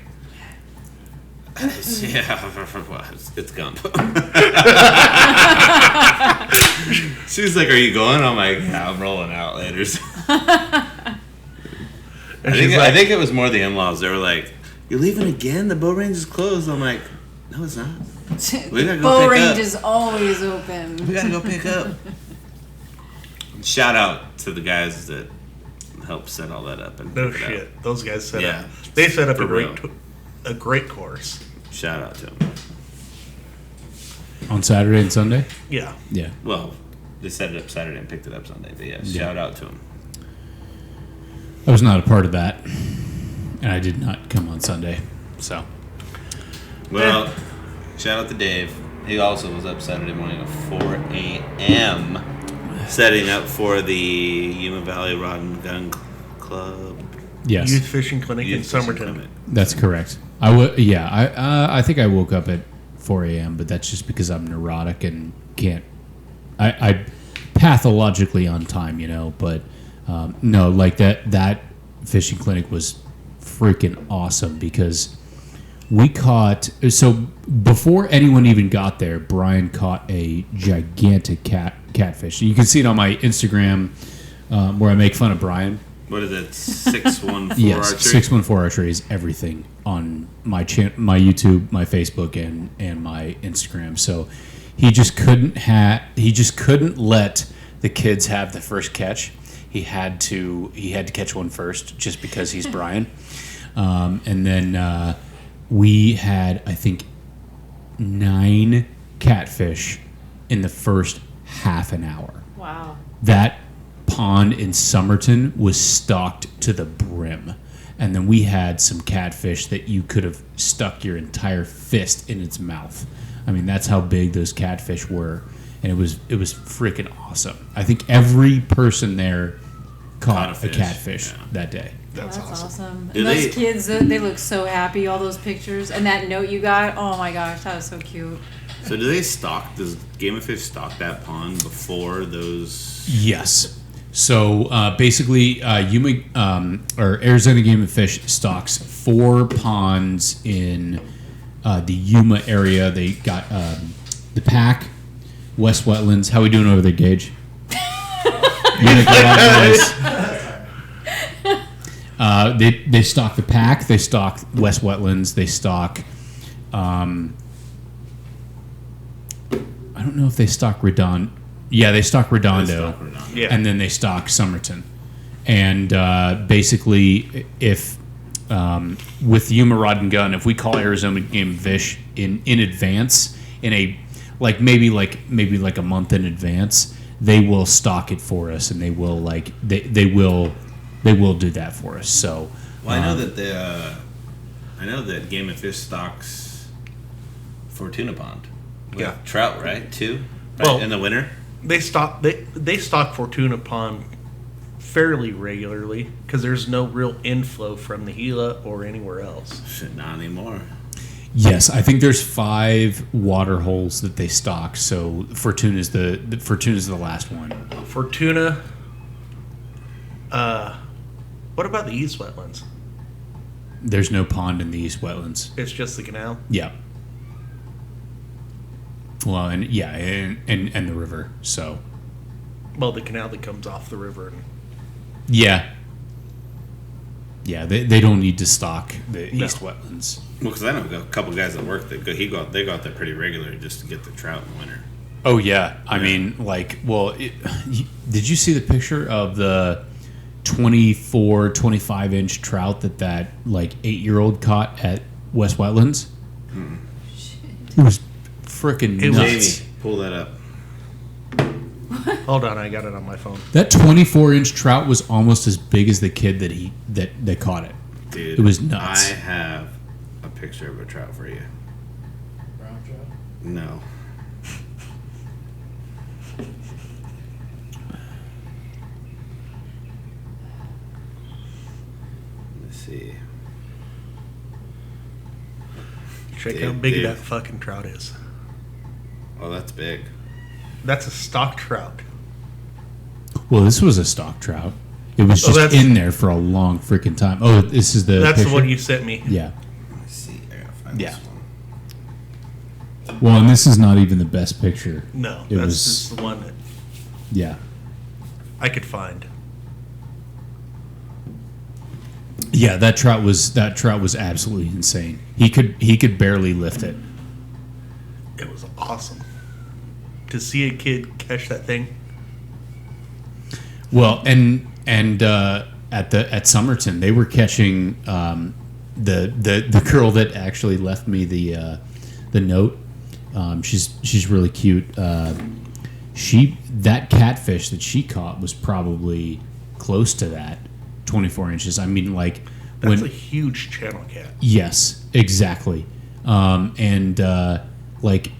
yeah, it's Gump. She's like, are you going? I'm like, yeah, I'm rolling out later. I think it was more the in-laws. They were like, you're leaving again? The bow range is closed. I'm like, no, it's not. We gotta go Bow pick range up. is always open. We gotta go pick up. Shout out to the guys that helped set all that up. And No pick it shit. up. Those guys set Yeah. up. They set up For real. a great course. Shout out to them. On Saturday and Sunday. Yeah. Yeah. Well, they set it up Saturday and picked it up Sunday. But yeah, shout out to them. I was not a part of that, and I did not come on Sunday. So Well, shout out to Dave. He also was up Saturday morning at 4 a.m. setting up for the Yuma Valley Rod and Gun Club. yes, Youth fishing clinic in Youth Fishing Somerton. Clinic. that's correct. I would. Yeah, I think I woke up at 4 a.m., but that's just because I'm neurotic and can't. I pathologically on time, you know. But no, like that fishing clinic was freaking awesome because we caught. So before anyone even got there, Brian caught a gigantic catfish. You can see it on my Instagram where I make fun of Brian. What is it? 614 Yes, archery? 614 Archery is everything on my my YouTube, my Facebook, and my Instagram. So he just couldn't let the kids have the first catch. He had to catch one first just because he's Brian. And then we had, I think, 9 catfish in the first half an hour. Wow. That pond in Somerton was stocked to the brim, and then we had some catfish that you could have stuck your entire fist in its mouth. I mean, that's how big those catfish were, and it was freaking awesome. I think every person there caught a catfish that day. That's That's awesome. Do And those they- kids, they look so happy, all those pictures. And that note you got, oh my gosh, that was so cute. So does Game of Fish stock that pond before those? Yes. So basically, Yuma or Arizona Game and Fish stocks 4 ponds in the Yuma area. They got the Pack, West Wetlands. How we doing over there, Gage? You make a lot of noise. They stock the Pack. They stock West Wetlands. They stock. I don't know if they stock Redondo. Yeah, they stock Redondo. Yeah. And then they stock Somerton. And basically, if with Yuma Rod and Gun, if we call Arizona Game and Fish in advance, in a maybe a month in advance, they will stock it for us, and they will they will do that for us. So Well, I know that Game of Fish stocks Fortuna Pond. With Yeah. trout, right? Too. Right? Well- in the winter. They stock Fortuna Pond fairly regularly because there's no real inflow from the Gila or anywhere else. Shit, not anymore. yes, I think there's 5 water holes that they stock. So Fortuna's the last one. Fortuna. What about the East Wetlands? There's no pond in the East Wetlands. It's just the canal. Yeah. Well, and the river. So Well, the canal that comes off the river. And yeah, they don't need to stock the No. East Wetlands. Well, because I know a couple guys that work that they go out there pretty regularly just to get the trout in the winter. Oh yeah, I mean, did you see the picture of the 24, 25 inch trout that 8-year-old caught at West Wetlands? It was freaking It was- nuts. Jamie, pull that up. hold on, I got it on my phone. That 24 inch trout was almost as big as the kid that caught it. Dude, It was nuts. I have a picture of a trout for you. Brown trout. No. Let's see. Check Dave- how big Dave. that fucking trout is. Oh, that's big. That's a stock trout. Well, this was a stock trout. It was Oh, just that's- in there for a long freaking time. Oh, this is the That's picture? the one you sent me. Yeah. Let's see. I gotta find Yeah. this one. Well, and this is not even the best picture. No, It that's was- just the one that Yeah. I could find. Yeah, that trout was absolutely insane. He could barely lift it. It was awesome to see a kid catch that thing. Well, and at Somerton they were catching the girl that actually left me the note. She's really cute. That catfish that she caught was probably close to that 24 inches. I mean, like That's a huge channel cat. yes, exactly. Like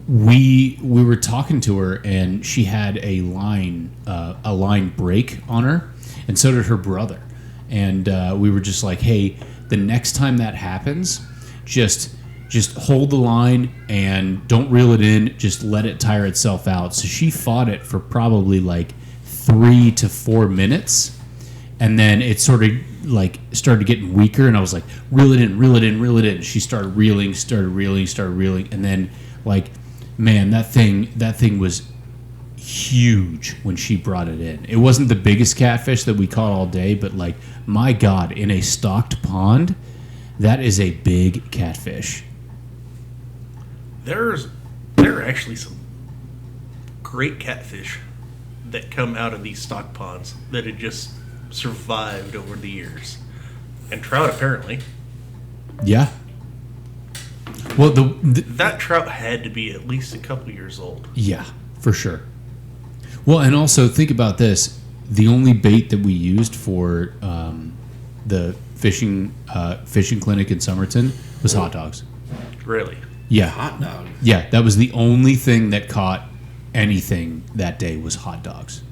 we were talking to her, and she had a line break on her, and so did her brother. And we were just like, hey, the next time that happens, just hold the line and don't reel it in. Just let it tire itself out. So she fought it for probably like 3 to 4 minutes, and then it started getting weaker. And I was like, reel it in, reel it in, reel it in. She started reeling, and then like, man, that thing was huge when she brought it in. It wasn't the biggest catfish that we caught all day, but like, my God, in a stocked pond, that is a big catfish. There are actually some great catfish that come out of these stock ponds that had just survived over the years. And trout, apparently. Yeah. Well, That trout had to be at least a couple years old. yeah, for sure. Well, and also think about this: the only bait that we used for the fishing clinic in Somerton was hot dogs. Really. Yeah, Hot dog. yeah, that was the only thing that caught anything that day was hot dogs.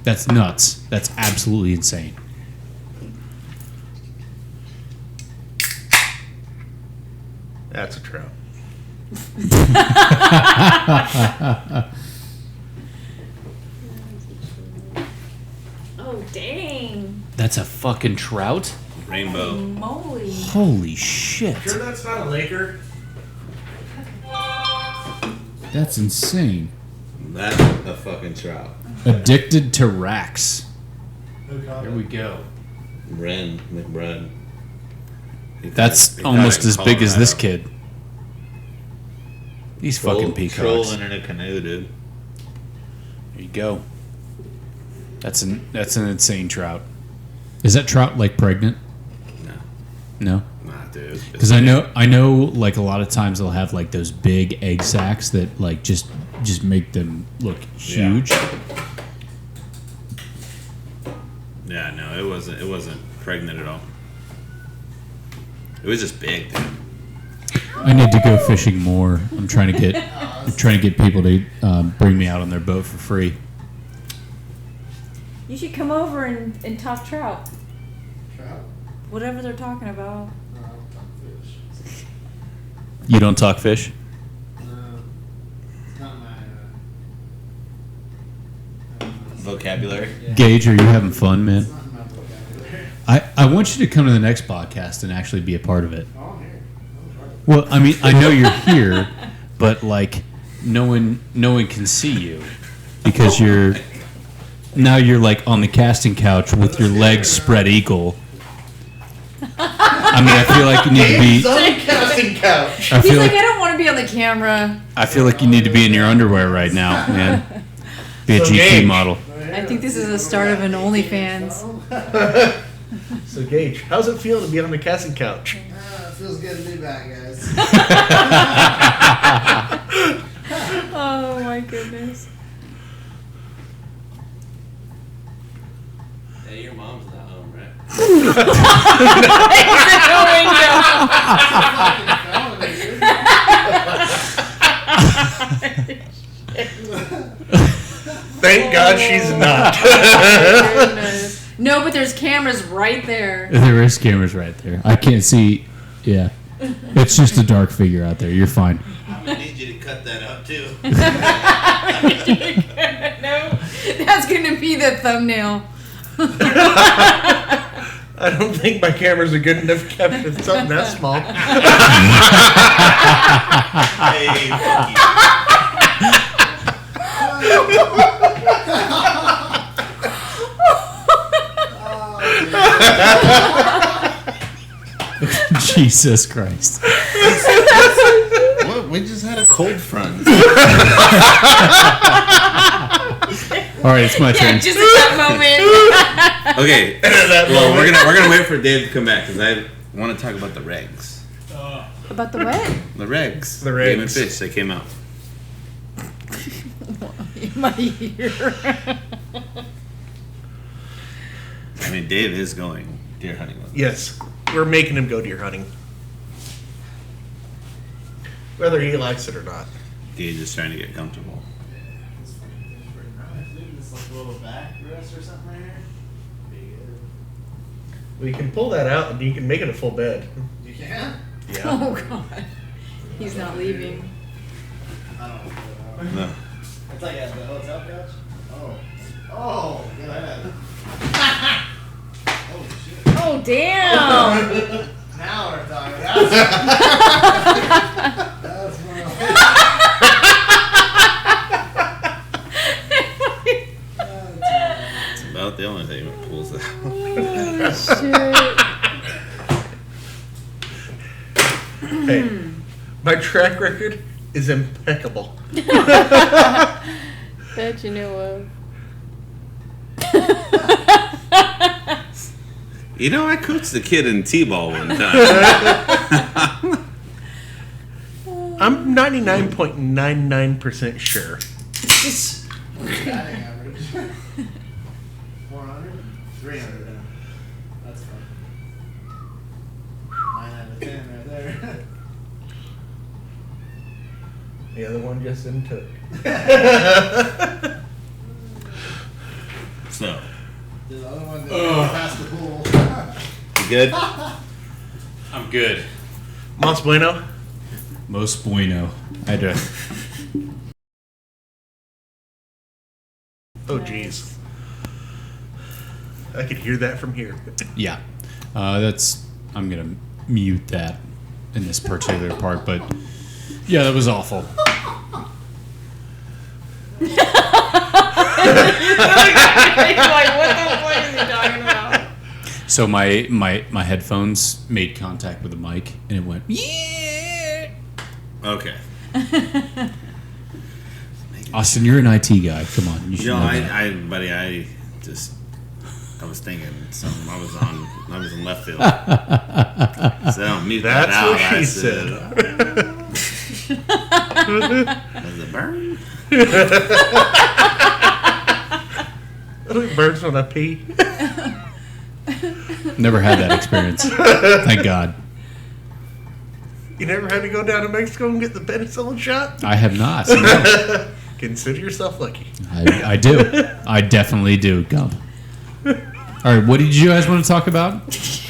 That's nuts. That's absolutely insane. That's a trout. Oh, dang. That's a fucking trout? Rainbow. Moly. Holy shit. Sure that's not a Laker? That's insane. That's a fucking trout. Addicted to racks. Who caught Here it? we go. Ren McBride. That's almost as big as this kid. These fucking peacocks. Trolling in a canoe, dude. There you go. That's an insane trout. Is that trout like pregnant? No. No. Nah, dude. Because I know like a lot of times they'll have like those big egg sacs that like just make them look huge. Yeah, no, it wasn't pregnant at all. It was just big, dude. I need to go fishing more. I'm trying to get people to bring me out on their boat for free. You should come over and talk trout. Trout? Whatever they're talking about. No, I don't talk fish. You don't talk fish? No, it's not my. Vocabulary. Yeah. Gage, are you having fun, man? It's not my vocabulary. I want you to come to the next podcast and actually be a part of it. Oh, I'm here. I'm part of it. Well, I mean, I know you're here, but like, no one can see you because you're like on the casting couch with your legs spread eagle. I mean, I feel like you need to be. Casting couch. I He's feel like, like I don't want to be on the camera. I feel like you need to be in your underwear right now, man. Be a So GQ Gage. model. I think this is the start of an OnlyFans. So Gage, how's it feel to be on the casting couch? It feels good to be back, guys. Oh my goodness. Hey, your mom's not home, right? she's not. Goodness. No, but there's cameras right there. There is cameras right there. I can't see. Yeah. It's just a dark figure out there. You're fine. I'm gonna need you to cut that out too. No, that's gonna be the thumbnail. I don't think my cameras are good enough to capture something that small. Hey, fuck Jesus Christ. What? We just had a cold front. All right, it's my turn. Just at that moment. Okay. Well, we're gonna wait for Dave to come back because I want to talk about the regs. About the what? The regs. The regs. Game and Fish. They came out. My ear. I mean, Dave is going deer hunting with us. Yes, we're making him go deer hunting. Whether he likes it or not. Gage is trying to get comfortable. This thing's pretty nice. Maybe this like little backrest or something right here. We can pull that out and you can make it a full bed. You can? Yeah. Oh God, he's not leaving. I don't know. No. It's like at the hotel couch. Oh. Oh, go ahead. Oh shit. Oh damn! Now we're talking. That's It's about the only thing that pulls out. Hey, my track record is impeccable. That you know of. You know, I coached the kid in T-ball one time. I'm 99.99% sure. batting average. 400? 300 then. That's fun. 9 out of 10 right there. The other one just didn't took. So, The other one didn't pass the pool. you good? I'm good. Mas Bueno? Most bueno. I had to. Oh, jeez. I could hear that from here. Yeah. That's. I'm going to mute that in this particular part, but yeah, that was awful. Like, what the fuck is he talking about? So my headphones made contact with the mic and it went, yeah. Okay. Austin, you're an IT guy. Come on. You should You know, know that. buddy, I was thinking something. I was in left field. So I don't mute that That's out. what she I said. Does it burn? I think birds when I pee. Never had that experience. Thank God. You never had to go down to Mexico and get the penicillin shot? I have not. No. Consider yourself lucky. I do. I definitely do, Gump. All right, what did you guys want to talk about?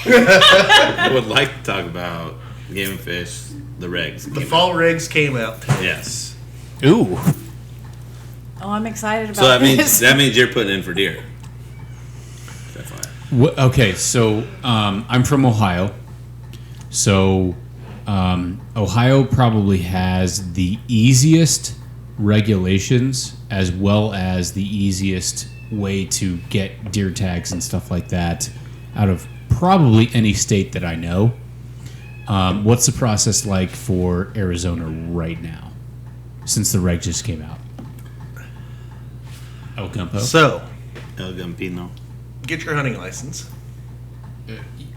I would like to talk about Game and Fish, the regs. The fall rigs came out. Yes. Ooh. Oh, I'm excited about So that this. means you're putting in for deer. That's why. Okay, so I'm from Ohio. So Ohio probably has the easiest regulations as well as the easiest way to get deer tags and stuff like that out of probably any state that I know. What's the process like for Arizona right now since the reg just came out? El Campo? So, El Gumpino. get your hunting license.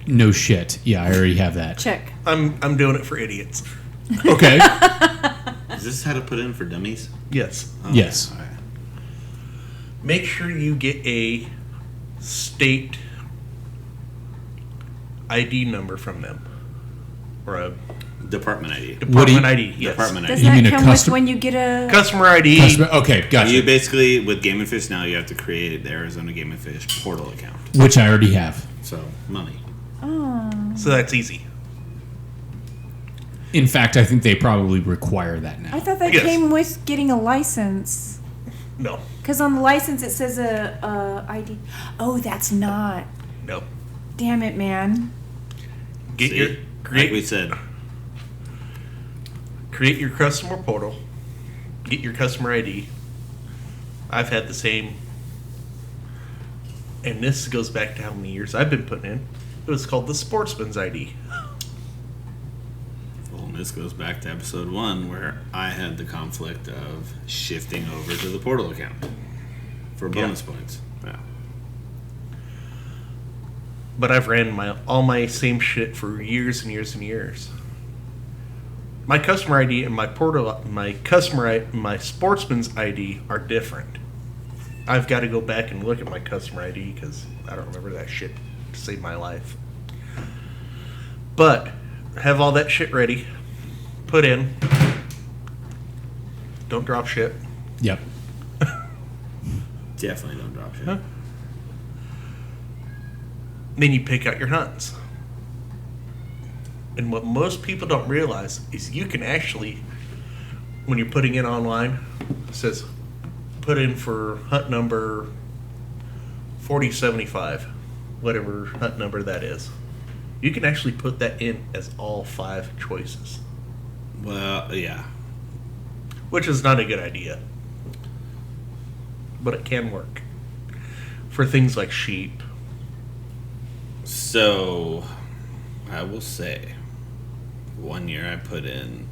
No shit. Yeah, I already have that. Check. I'm doing it for idiots. Okay. Is this how to put in for dummies? Yes. Okay, Yes. all right. Make sure you get a state ID number from them. or a Department ID. department ID. Yes. Department Does ID. You mean that a come custom- with when you get a? Customer ID. Okay, gotcha. You basically, with Game & Fish now, you have to create the Arizona Game & Fish portal account. Which I already have. So, money. Oh. So that's easy. In fact, I think they probably require that now. I thought that Yes. came with getting a license. No. Because on the license it says a ID. Oh, that's not. No. Damn it, man. Get See? your Like we create said. create your customer portal. Get your customer ID. I've had the same, and this goes back to how many years I've been putting in. It was called the Sportsman's ID. Well, and this goes back to episode 1 where I had the conflict of shifting over to the portal account for bonus points. Yeah. But I've ran all my same shit for years and years and years. My customer ID and my portal, my Sportsman's ID are different. I've got to go back and look at my customer ID because I don't remember that shit to save my life. But have all that shit ready, put in. Don't drop shit. Yep. Definitely don't drop shit. Huh? Then you pick out your hunts. And what most people don't realize is you can actually, when you're putting in online, it says put in for hunt number 4075, whatever hunt number that is. You can actually put that in as all 5 choices, Well, yeah. which is not a good idea. But it can work. For things like sheep. So, I will say, one year I put in.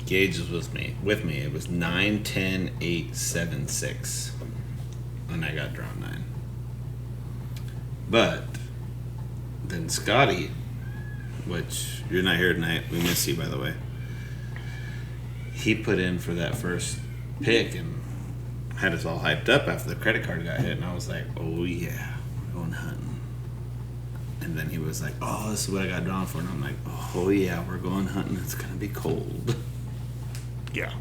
Gage was with me. It was 9, 10, 8, 7, 6, and I got drawn 9. But then Scotty, which you're not here tonight, we miss you by the way. He put in for that first pick and had us all hyped up after the credit card got hit, and I was like, "Oh yeah, we're going hunting." And then he was like, "Oh, this is what I got drawn for," and I'm like, "Oh yeah, we're going hunting. It's gonna be cold." Yeah.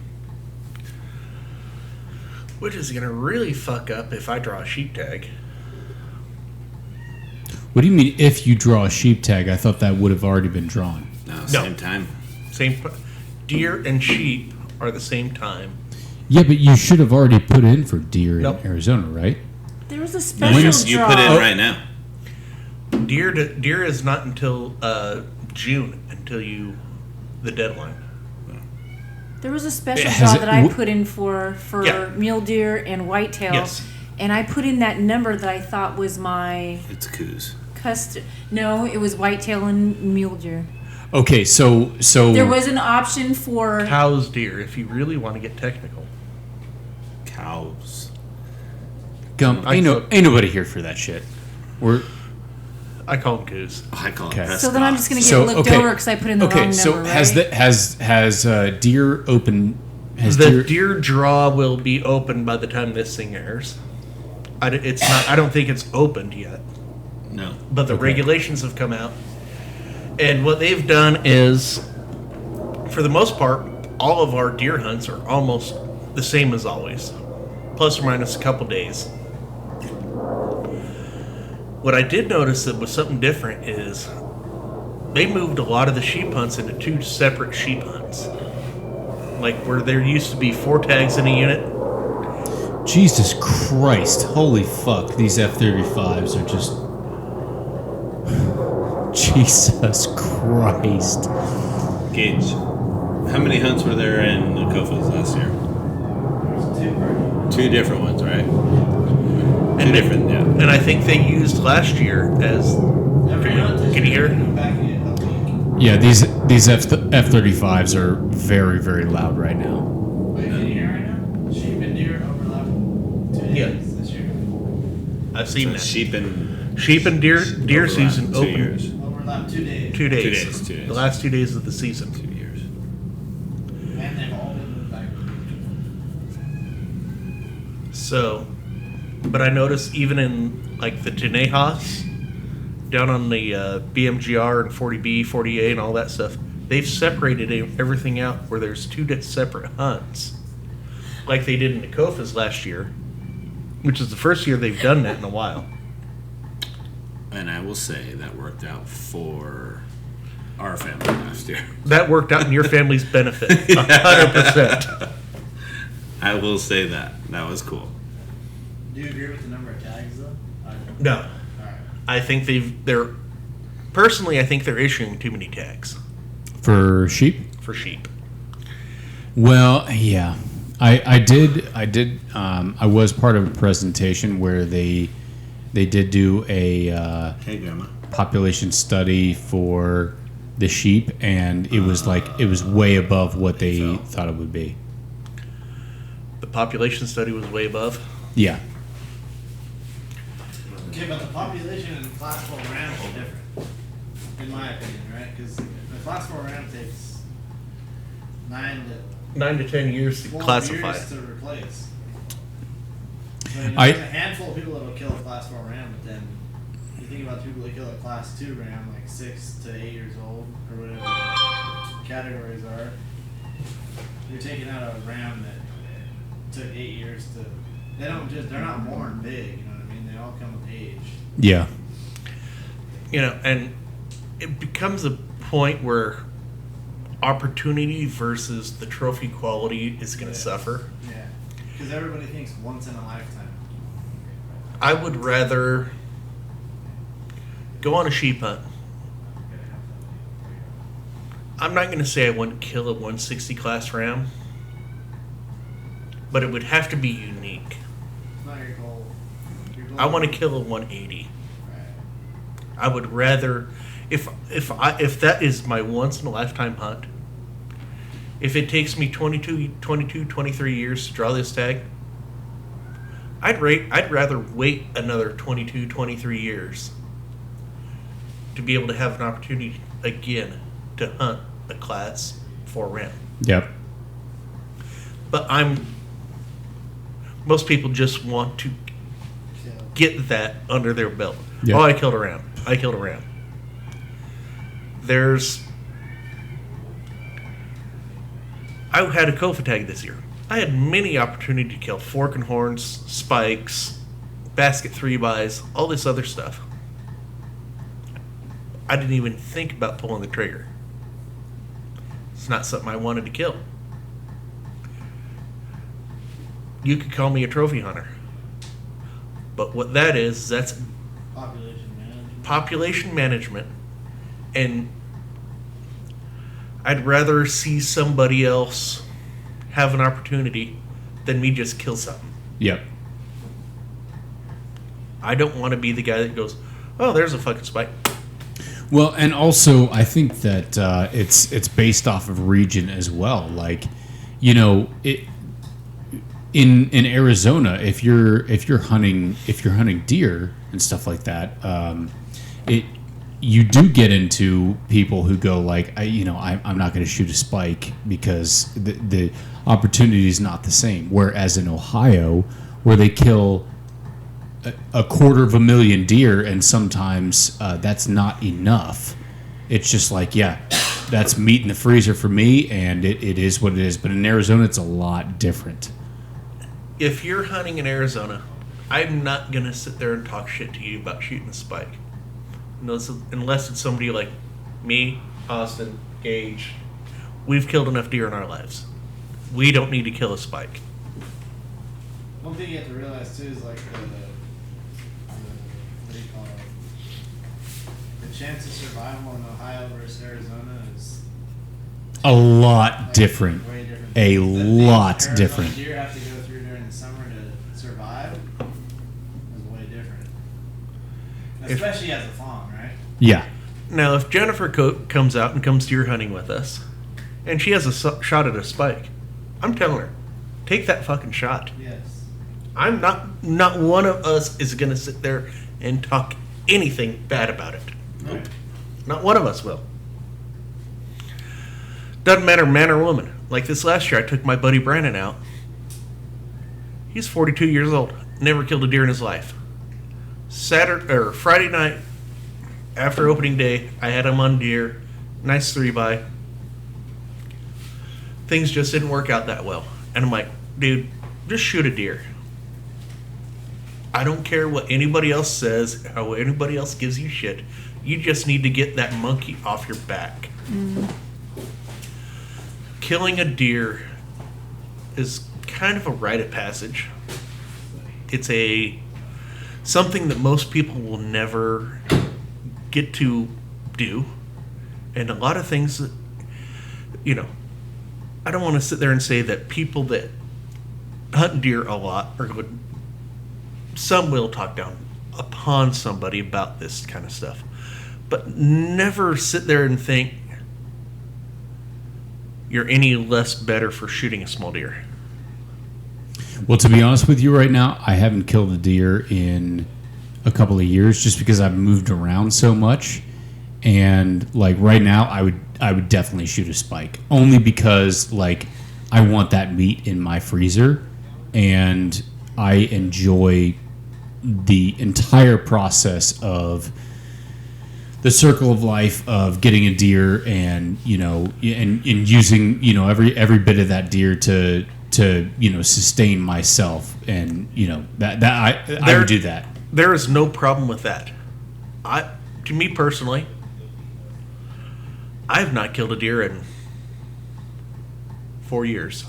Which is going to really fuck up if I draw a sheep tag. What do you mean if you draw a sheep tag? I thought that would have already been drawn. No, same time. Deer and sheep are the same time. Yeah, but you should have already put in for deer Nope. in Arizona, right? There was a You special just you draw. put in right now. Deer is not until June until the deadline. There was a special Has draw it- that I put in for Yeah. mule deer and whitetail. Yes. And I put in that number that I thought was my It's coos. No, it was whitetail and mule deer. Okay, so There was an option for Cows, deer, if you really want to get technical. Cows. Gump. I Ain't nobody here for that shit. I call them coos. I call Okay. it So then I'm just going to get So, looked okay. over because I put in the wrong number, so right? has deer open? Has The deer draw will be open by the time this thing airs. It's not. I don't think it's opened yet. No. But the Okay. regulations have come out. And what they've done is, for the most part, all of our deer hunts are almost the same as always, plus or minus a couple days. What I did notice that was something different is they moved a lot of the sheep hunts into 2 separate sheep hunts. Like where there used to be 4 tags in a unit. Jesus Christ! Holy fuck! These F-35s are just. Jesus Christ! Gage, how many hunts were there in the Kofas last year? 2 different ones, right? Two different, yeah. And I think they used last year as. Can you hear? Yeah, these F-35s are very, very loud right now. Wait, can you hear right now? Sheep and deer overlap 2 days Yeah. this year. I've seen So that. sheep and Deer overlap season 2 open years. Overlap 2 days. 2 days. 2 days, 2 days. The last 2 days of the season. 2 years. And they've all been moved back. So, but I noticed even in like the Tenejas down on the BMGR and 40B, 40A, and all that stuff, they've separated everything out where there's 2 separate hunts, like they did in the Kofas last year, which is the first year they've done that in a while. And I will say that worked out for our family last year. That worked out in your family's benefit, 100%. I will say that. That was cool. Do you agree with the number of tags though? No. Alright. I think they're personally, I think they're issuing too many tags For sheep? for sheep. Well, yeah. I was part of a presentation where they did do a Hey, Grandma. population study for the sheep, and it was way above what they thought it would be. The population study was way above. Yeah. Okay, but the population in class 4 ram is different, in my opinion, right? Because the class 4 ram takes 9 to 10 years to 12 classify. years to replace. So, you know, I- there's a handful of people that will kill a class 4 ram, but then you think about the people that kill a class 2 ram, like 6 to 8 years old, or whatever the categories are. You're taking out a ram that took 8 years to. They're not born big, you know what I mean? They all come with age. Yeah. You know, and it becomes a point where opportunity versus the trophy quality is going to suffer. Yeah. Because everybody thinks once in a lifetime. I would rather go on a sheep hunt. I'm not going to say I wouldn't kill a 160 class ram, but it would have to be unique. It's not your goal. Your goal I want to kill a 180. Right. I would rather, if that is my once in a lifetime hunt, if it takes me 23 years to draw this tag, I'd rather wait another 22, 23 years to be able to have an opportunity again to hunt a class 4 ram. Yep. But most people just want to get that under their belt. Yep. Oh, I killed a ram. I had a Kofa tag this year. I had many opportunity to kill fork and horns, spikes, basket 3-bys, all this other stuff. I didn't even think about pulling the trigger. It's not something I wanted to kill. You could call me a trophy hunter. But what that is, that's Population management. population management, and I'd rather see somebody else have an opportunity than me just kill something. Yep. I don't want to be the guy that goes, oh, there's a fucking spike. Well, and also I think that it's based off of region as well. Like, you know, in Arizona, if you're hunting deer and stuff like that, you do get into people who go like, I'm not going to shoot a spike because the opportunity is not the same. Whereas in Ohio, where they kill 250,000 deer, and sometimes that's not enough. It's just like, yeah, that's meat in the freezer for me, and it is what it is. But in Arizona, it's a lot different. If you're hunting in Arizona, I'm not going to sit there and talk shit to you about shooting a spike. Unless it's somebody like me, Austin, Gage. We've killed enough deer in our lives. We don't need to kill a spike. One thing you have to realize too is like the what do you call it? The chance of survival in Ohio versus Arizona is A lot like, different. way different. A The lot things Arizona different. Deer have to go through during the summer to survive is way different. Especially as a fawn, right? Yeah. Now, if Jennifer comes out and comes deer hunting with us, and she has a shot at a spike, I'm telling her, take that fucking shot. Yes. I'm not one of us is going to sit there and talk anything bad about it. Nope. Not one of us will. Doesn't matter man or woman. Like this last year, I took my buddy Brandon out. He's 42 years old. Never killed a deer in his life. Friday night, after opening day, I had him on deer, nice 3x. Things just didn't work out that well. And I'm like, dude, just shoot a deer. I don't care what anybody else says, how anybody else gives you shit. You just need to get that monkey off your back. Killing a deer is kind of a rite of passage. It's something that most people will never get to do. And a lot of things that, I don't want to sit there and say that people that hunt deer a lot some will talk down upon somebody about this kind of stuff. But never sit there and think you're any less better for shooting a small deer. Well, to be honest with you right now, I haven't killed a deer in a couple of years just because I've moved around so much. And like right now, I would definitely shoot a spike, only because like I want that meat in my freezer, and I enjoy the entire process of the circle of life of getting a deer and and using every bit of that deer to sustain myself, and I would do that. There is no problem with that. To me personally, I have not killed a deer in 4 years.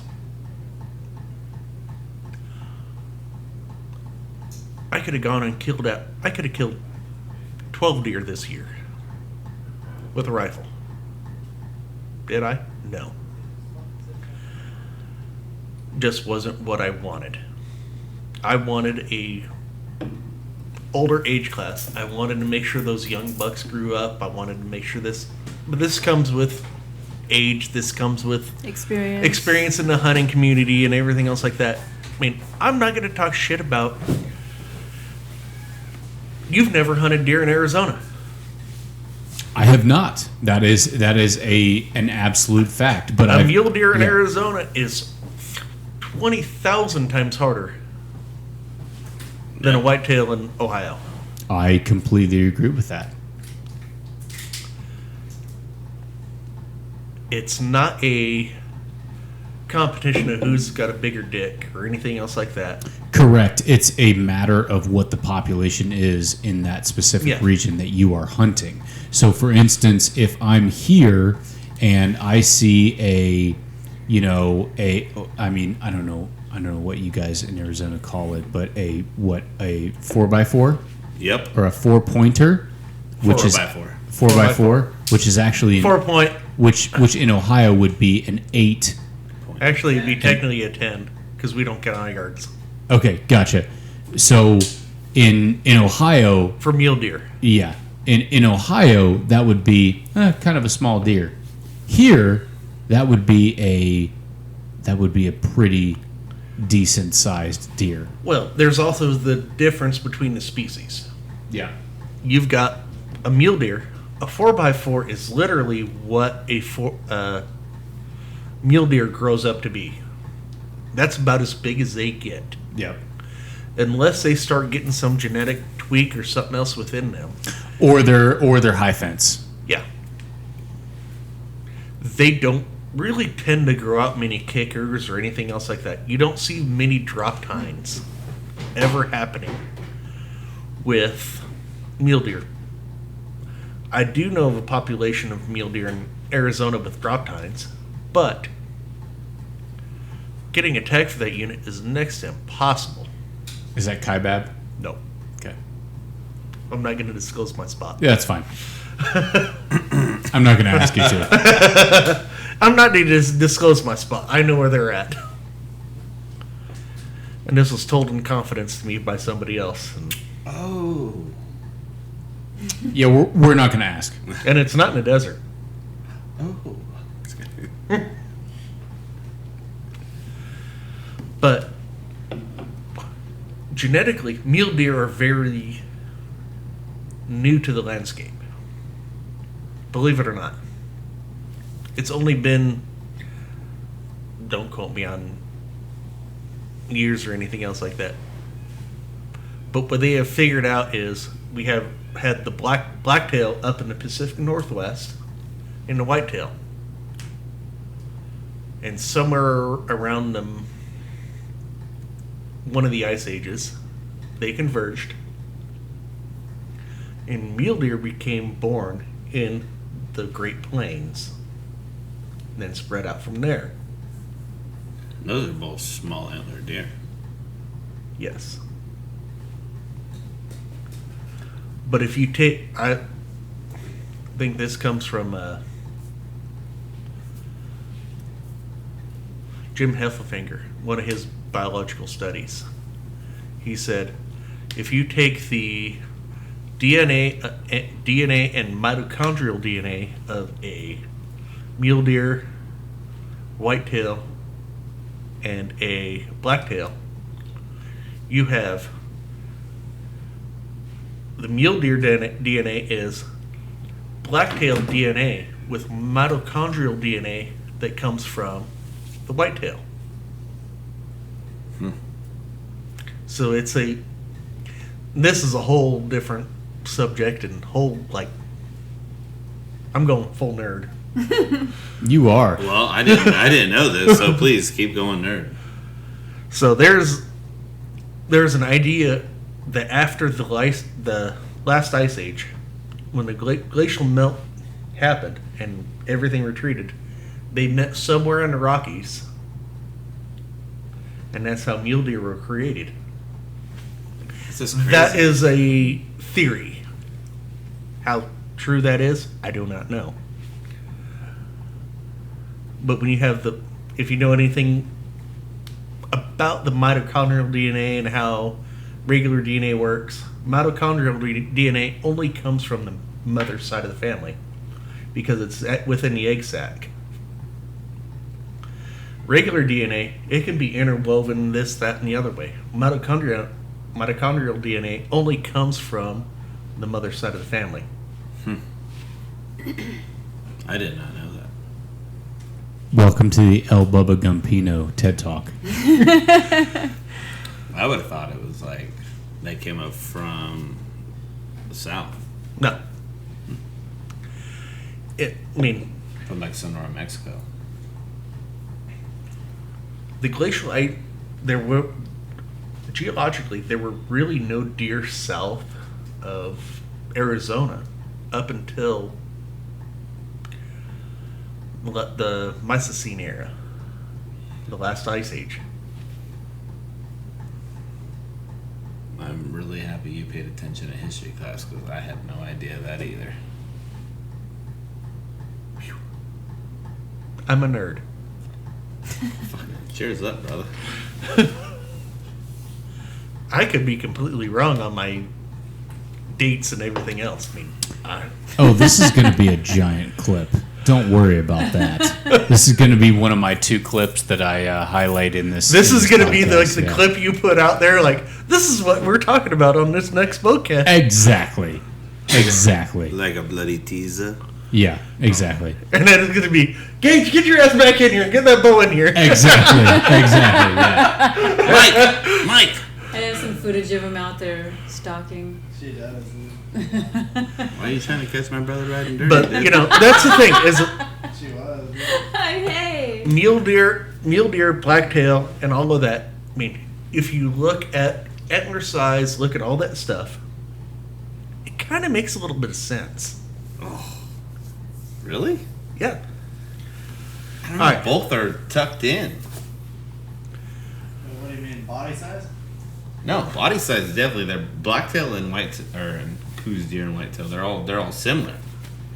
I could have gone and killed 12 deer this year with a rifle. Did I? No. Just wasn't what I wanted. I wanted a older age class. I wanted to make sure those young bucks grew up. I wanted to make sure but this comes with age. This comes with experience in the hunting community and everything else like that. I mean, I'm not going to talk shit about. You've never hunted deer in Arizona. I have not. That is an absolute fact. But a mule deer in Arizona is 20,000 times harder than a whitetail in Ohio. I completely agree with that. It's not a competition of who's got a bigger dick or anything else like that. Correct. It's a matter of what the population is in that specific region that you are hunting. So, for instance, if I'm here and I see I don't know what you guys in Arizona call it, but a 4x4? Yep. Or a 4-pointer, which 4x4. 4x4, which is actually 4-point, which in Ohio would be an 8. Actually, it'd be technically a 10 because we don't count eye guards. Okay, gotcha. So in Ohio, for mule deer, yeah, in Ohio that would be kind of a small deer. Here, that would be a pretty decent sized deer. Well, there's also the difference between the species. Yeah, you've got a mule deer. A 4x4 is literally what a mule deer grows up to be. That's about as big as they get. Yep. Unless they start getting some genetic tweak or something else within them. Or they're high fence. Yeah. They don't really tend to grow out many kickers or anything else like that. You don't see many drop tines ever happening with mule deer. I do know of a population of mule deer in Arizona with drop tines, but getting a tag for that unit is next to impossible. Is that Kaibab? No. Okay. I'm not going to disclose my spot. Yeah, that's fine. I'm not going to ask you to. I'm not going to disclose my spot. I know where they're at. And this was told in confidence to me by somebody else. Oh. Yeah, we're not going to ask. And it's not in the desert. Oh. But genetically, mule deer are very new to the landscape. Believe it or not. It's only been, don't quote me on years or anything else like that. But what they have figured out is we have had the blacktail up in the Pacific Northwest and the whitetail. And somewhere around them, one of the ice ages, they converged, and mule deer became born in the Great Plains, and then spread out from there. Those are both small antler deer. Yes. But if you take, I think this comes from Jim Heffelfinger, one of his biological studies. He said, if you take the DNA and mitochondrial DNA of a mule deer, whitetail, and a blacktail, you have the mule deer DNA is blacktail DNA with mitochondrial DNA that comes from the whitetail. So this is a whole different subject and I'm going full nerd. You are. Well, I didn't know this, so please keep going, nerd. So there's an idea that after the last ice age, when the glacial melt happened and everything retreated, they met somewhere in the Rockies, and that's how mule deer were created. It's just crazy. That is a theory. How true that is, I do not know. But when you have if you know anything about the mitochondrial DNA and how regular DNA works, mitochondrial DNA only comes from the mother's side of the family because it's within the egg sac. Regular DNA, it can be interwoven this, that, and the other way. Mitochondrial DNA only comes from the mother's side of the family. I did not know that. Welcome to the El Bubba Gumpino TED Talk. I would have thought it was like they came up from the south, No. from like Sonora, Mexico. The glacial geologically, there were really no deer south of Arizona up until the Miocene era, the last ice age. I'm really happy you paid attention in history class because I had no idea that either. I'm a nerd. Cheers up, brother. I could be completely wrong on my dates and everything else. This is going to be a giant clip. Don't worry about that. This is going to be one of my 2 clips that I highlight in this. This is going to be the podcast, clip you put out there. Like, this is what we're talking about on this next podcast. Exactly. Like a bloody teaser. Yeah, exactly. And then it's going to be, Gage, get your ass back in here. Get that bow in here. Exactly. Yeah. Mike. I have some footage of him out there stalking. She does. Why are you trying to catch my brother riding dirty? But, dude? that's the thing. Is She was. Hey! mule deer, blacktail, and all of that. If you look at antler size, look at all that stuff, it kind of makes a little bit of sense. Really? Yeah. I don't know. Alright. Both are tucked in. What do you mean, body size? No, body size is definitely. They're blacktail and and coos deer and whitetail. They're all similar.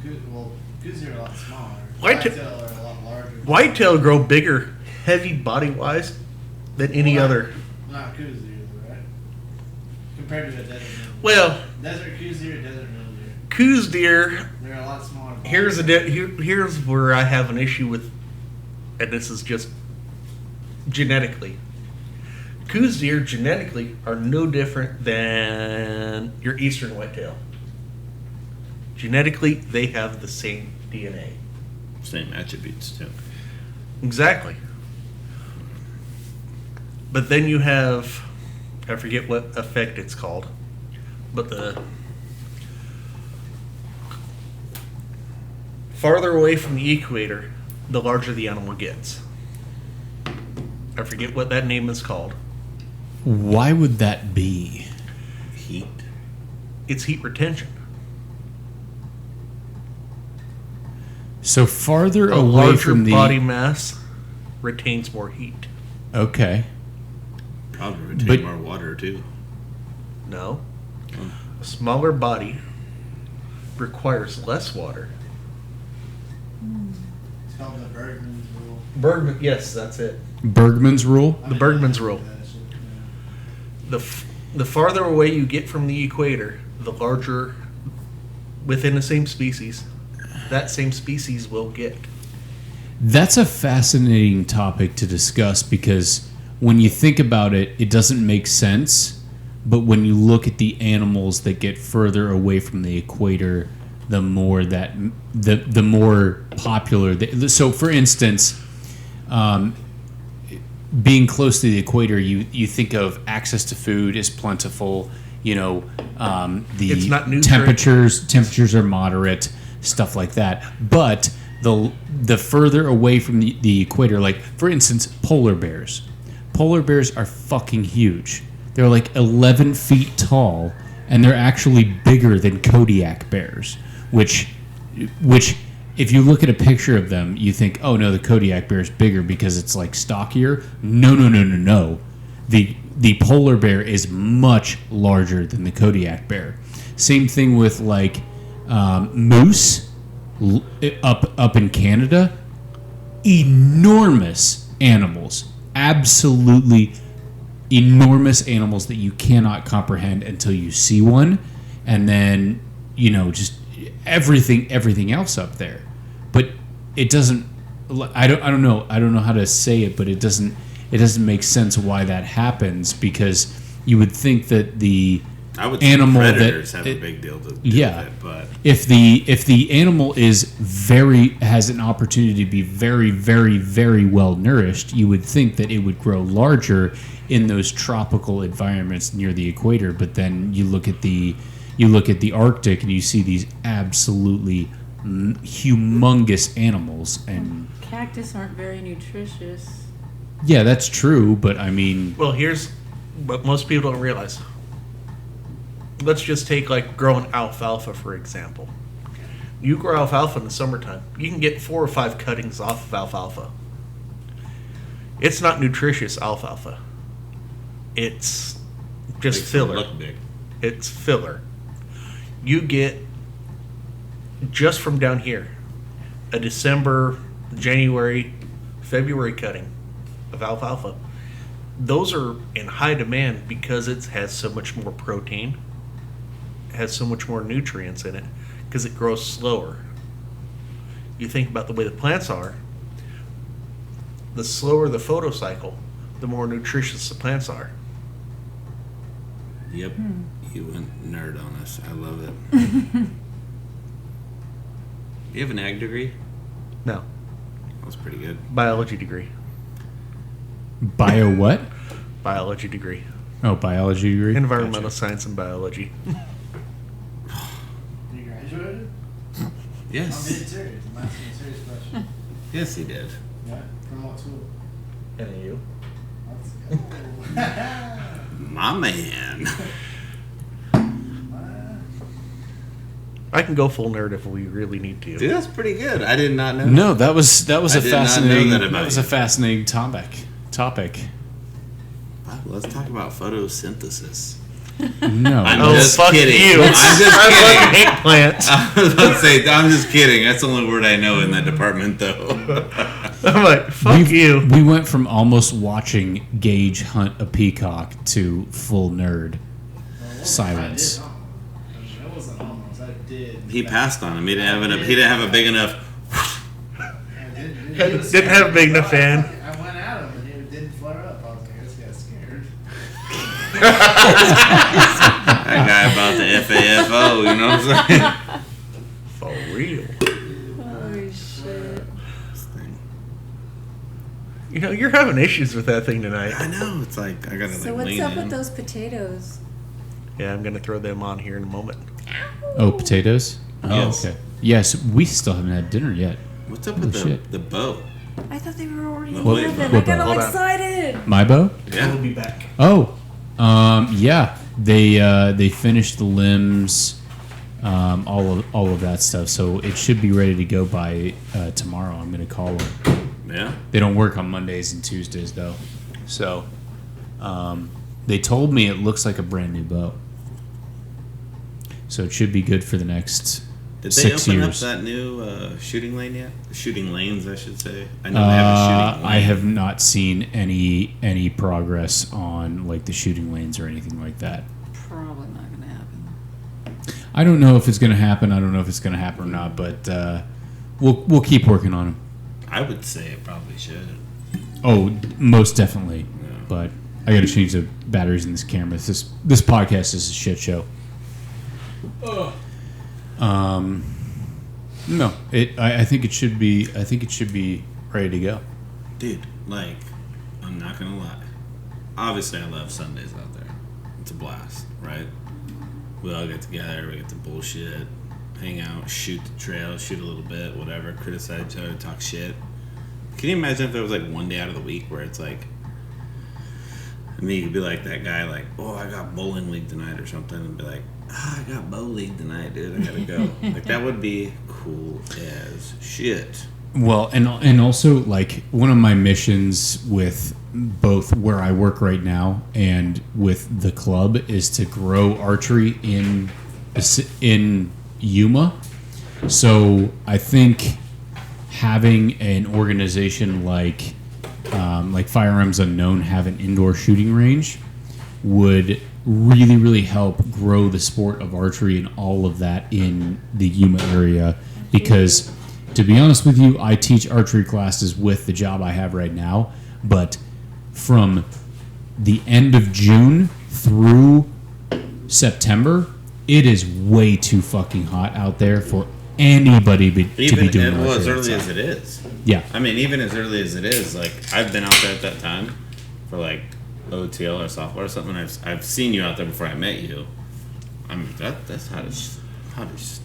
Coos are a lot smaller. Whitetail- Blacktail are a lot larger. Whitetail grow bigger, heavy body-wise, than any other. Not coos deer, though, right? Compared to a desert mule. Well, Desert coos deer, desert mule deer. coos deer. They're a lot smaller. Here's where I have an issue with, and this is just genetically. Coos deer genetically are no different than your eastern whitetail. Genetically, they have the same DNA. Same attributes too. Exactly. But then you have, I forget what effect it's called, but farther away from the equator, the larger the animal gets. I forget what that name is called. Why would that be? Heat. It's heat retention. So farther A away larger from the body mass retains more heat. Okay. Probably retain But- more water too. No. A smaller body requires less water. It's called the Bergman's rule. Bergmann, yes, that's it. Bergmann's rule. The Bergmann's rule. That shit, yeah. The farther away you get from the equator, the larger within the same species that same species will get. That's a fascinating topic to discuss because when you think about it, it doesn't make sense. But when you look at the animals that get further away from the equator, the more that the more popular. So, for instance, being close to the equator, you think of access to food is plentiful. You know, It's not the nutrient. temperatures are moderate, stuff like that. But the further away from the equator, like for instance, polar bears. Polar bears are fucking huge. They're like 11 feet tall, and they're actually bigger than Kodiak bears. Which, if you look at a picture of them, you think, oh no, the Kodiak bear is bigger because it's like stockier. No. The polar bear is much larger than the Kodiak bear. Same thing with like moose up in Canada. Enormous animals, absolutely enormous animals that you cannot comprehend until you see one, and then just everything else up there. But it doesn't. I don't know how to say it, but it doesn't make sense why that happens, because you would think that the I would animal say predators that have a big deal to do yeah, with it, but if the animal has an opportunity to be very, very, very well nourished, you would think that it would grow larger in those tropical environments near the equator. But then you look at the Arctic and you see these absolutely humongous animals, and Cactus aren't very nutritious. yeah, that's true. But I mean, Well, here's what most people don't realize. Let's just take like growing alfalfa, for example. You grow alfalfa in the summertime, you can get 4 or 5 cuttings off of alfalfa. It's not nutritious alfalfa. It's just makes them filler. look big. It's filler. You get, just from down here, a December, January, February cutting of alfalfa. Those are in high demand because it has so much more protein, has so much more nutrients in it, because it grows slower. You think about the way the plants are, the slower the photocycle, the more nutritious the plants are. Yep. You went nerd on us. I love it. You have an ag degree? No, That was pretty good. biology degree. bio what? Biology degree. Oh, biology degree. Environmental Gotcha. science and biology. You graduated? I'm being Yes. serious. I'm asking a serious question. Yes, he did. Yeah. From what school? And you? Let's go. My man. I can go full nerd if we really need to. Dude, that's pretty good. I did not know. No, that was I a did not know fascinating that about was you. a fascinating topic. Wow, let's talk about photosynthesis. No, I'm Oh, just fuck kidding. you. I'm just I kidding. fucking hate plants. I was about to say, I'm just kidding. That's the only word I know in that department, though. I'm like, fuck you. we went from almost watching Gage hunt a peacock to full nerd silence. I did. That wasn't almost. I did. He passed on him. He didn't have a big enough. I didn't Didn't have a big enough fan. I went at him and he didn't flare up. I was like, this guy's scared. That guy about the FAFO, you know what I'm saying? For real. Holy shit. This thing. You know, you're having issues with that thing tonight. I know. It's like I gotta So like what's lean up in. with those potatoes? Yeah, I'm going to throw them on here in a moment. Oh, potatoes. Oh, Yes. okay. Yes, we still haven't had dinner yet. What's up with shit. the bow? I thought they were already What- 11. what I got bow? all Hold on. excited. My bow? Yeah. We'll be back. Oh, yeah. They finished the limbs, all of that stuff. So it should be ready to go by tomorrow. I'm gonna call them. Yeah. They don't work on Mondays and Tuesdays though, so they told me it looks like a brand new bow. So it should be good for the next Did they 6 open years. up that new shooting lane yet? Shooting lanes, I should say. I know they have a shooting lane. I have not seen any progress on like the shooting lanes or anything like that. Probably not going to happen. I don't know if it's going to happen. I don't know if it's going to happen or not, but we'll keep working on them. I would say it probably should. Oh, most definitely. Yeah. But I got to change the batteries in this camera. This podcast is a shit show. No, I think it should be. I think it should be ready to go. Dude, like, I'm not gonna lie. Obviously, I love Sundays out there. It's a blast, right? We all get together, we get to bullshit, hang out, shoot the trail, shoot a little bit, whatever, criticize each other, talk shit. Can you imagine if there was like one day out of the week where it's like, I mean, you could be like that guy, like, oh, I got bowling league tonight or something, and be like, I got bow league tonight, dude. I gotta go. Like, that would be cool as shit. Well, and also like one of my missions with both where I work right now and with the club is to grow archery in Yuma. So I think having an organization like Firearms Unknown have an indoor shooting range would really help grow the sport of archery and all of that in the Yuma area, because to be honest with you, I teach archery classes with the job I have right now, but from the end of June through September, it is way too fucking hot out there for anybody to be doing well, as archery early outside. as it is. Yeah. I mean, even as early as it is, like, I've been out there at that time for like OTL or softball or something. I've seen you out there before I met you. I mean, that's hot as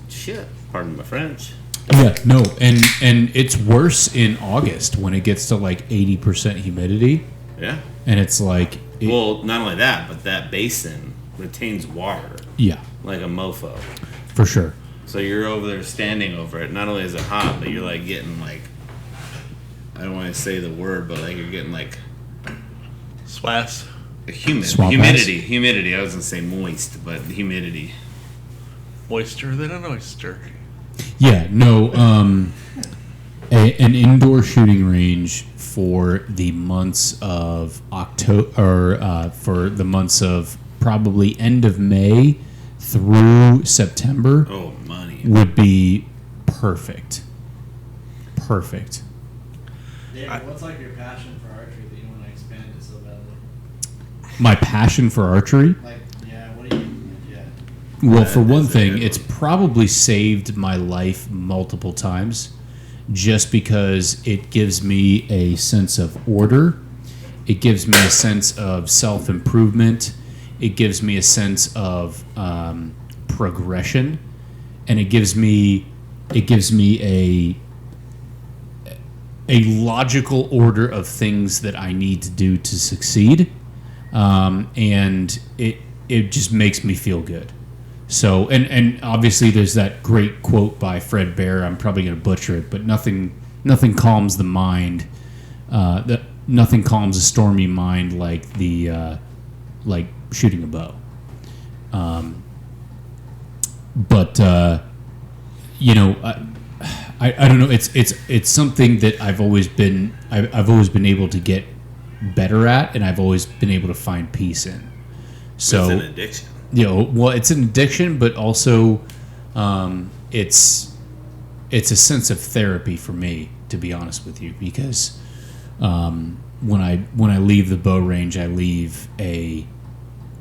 shit. Pardon my French. Yeah, no, and it's worse in August when it gets to like 80% humidity, Yeah. and it's like, Well, not only that, but that basin retains water yeah, like a mofo. for sure. So you're over there standing over it. Not only is it hot, but you're like getting like, I don't want to say the word, but like you're getting like Swass. Swamp humidity. I was gonna say moist, but humidity. Moisture than an oyster. Yeah, no, an indoor shooting range for the months of October, or for the months of probably end of May through September Oh, money. would be perfect. Perfect. David, what's like your passion for archery that you want to expand it so badly? My passion for archery. Like, yeah, what do you, yeah. Well, for one That's a thing, good it's one. probably saved my life multiple times just because it gives me a sense of order. It gives me a sense of self-improvement. It gives me a sense of progression. And it gives me a logical order of things that I need to do to succeed. And it just makes me feel good. So, and obviously there's that great quote by Fred Bear. I'm probably going to butcher it, but nothing calms the mind. Nothing calms a stormy mind like like shooting a bow. You know, I don't know. It's something that I've always been able to get better at, and I've always been able to find peace in. So It's an addiction. you know, well, it's an addiction, but also it's a sense of therapy for me, to be honest with you, because when I leave the bow range, I leave a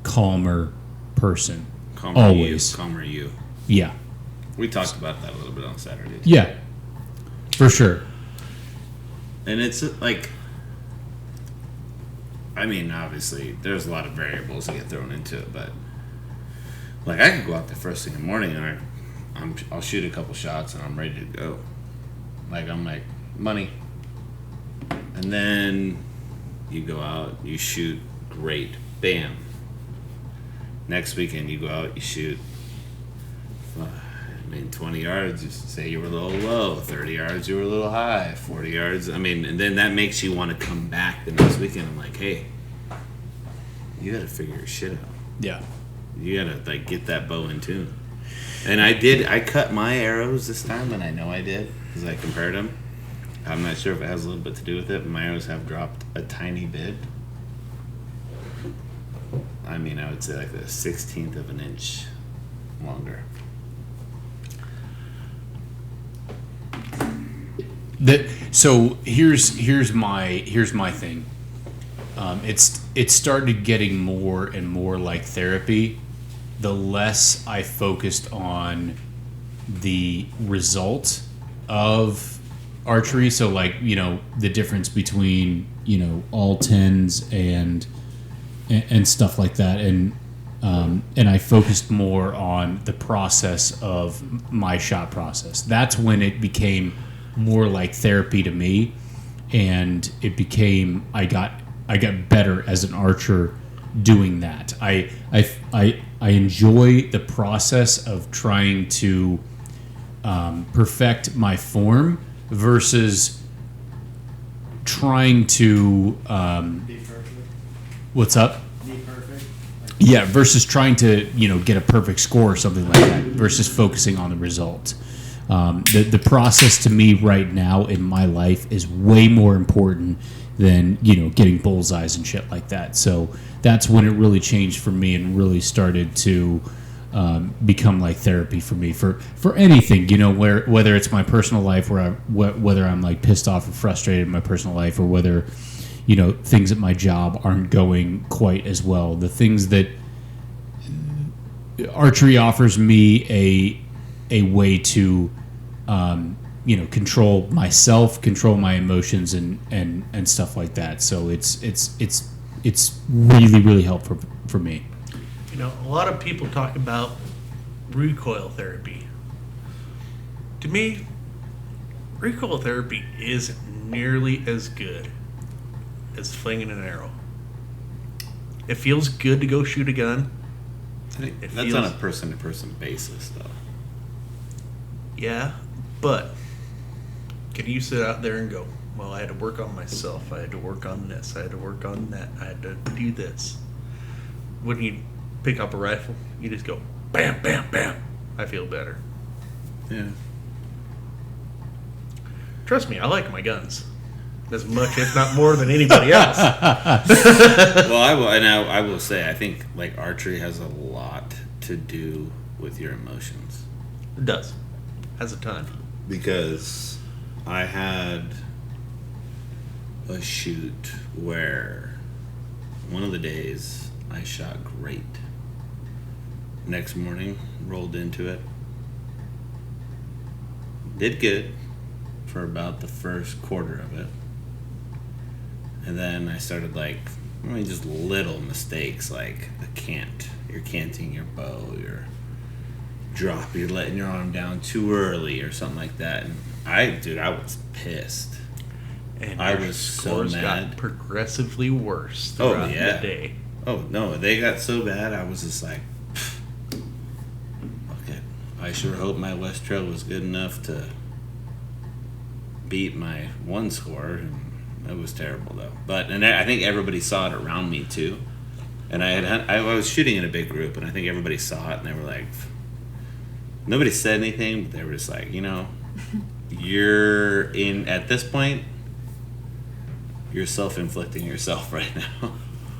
calmer person. Always. Calmer you. Yeah, We talked about that a little bit on Saturday. yeah, for sure. And it's like, I mean, obviously, there's a lot of variables that get thrown into it, but like, I could go out there first thing in the morning and I'll shoot a couple shots and I'm ready to go. I'm like, money. And then you go out, you shoot, great, bam. Next weekend you go out, you shoot. 20 yards, you say you were a little low. 30 yards, you were a little high. 40 yards, and then that makes you want to come back the next weekend. I'm like, hey, you got to figure your shit out. Yeah. You got to get that bow in tune. And I cut my arrows this time, and I know I did because I compared them. I'm not sure if it has a little bit to do with it, but my arrows have dropped a tiny bit. I would say a 16th of an inch longer. So here's my thing. It started getting more and more like therapy. The less I focused on the result of archery. So the difference between all 10s and stuff like that, and I focused more on the process of my shot process. That's when it became more like therapy to me, and it became I got better as an archer doing that. I enjoy the process of trying to perfect my form versus trying to Be perfect. what's up? Be perfect. Yeah, versus trying to get a perfect score or something like that, versus focusing on the result. The process to me right now in my life is way more important than getting bullseyes and shit like that. So that's when it really changed for me and really started to become like therapy for me for anything. Whether it's my personal life, whether I'm pissed off or frustrated in my personal life, or whether things at my job aren't going quite as well. The things that archery offers me a way to control myself, control my emotions, and stuff like that. So it's really, really helpful for me. A lot of people talk about recoil therapy. To me, recoil therapy isn't nearly as good as flinging an arrow. It feels good to go shoot a gun. That's on a person-to-person basis, though. Yeah, but can you sit out there and go, well, I had to work on myself, I had to work on this, I had to work on that, I had to do this. When you pick up a rifle, you just go, bam, bam, bam. I feel better. Yeah. Trust me, I like my guns as much, if not more, than anybody else. Well, I will say, I think archery has a lot to do with your emotions. It does. Has a ton. Because I had a shoot where one of the days I shot great. Next morning, rolled into it. Did good for about the first quarter of it. And then I started just little mistakes, you're canting your bow, you're letting your arm down too early or something like that. And I was pissed. And I your was so scores mad. got progressively worse throughout the day. Oh no, they got so bad. I was just like, okay. I sure hope my West Trail was good enough to beat my one score. And it was terrible though. And I think everybody saw it around me too. And I was shooting in a big group, and I think everybody saw it, and they were like, nobody said anything, but they were just like, you're in, at this point, you're self-inflicting yourself right now.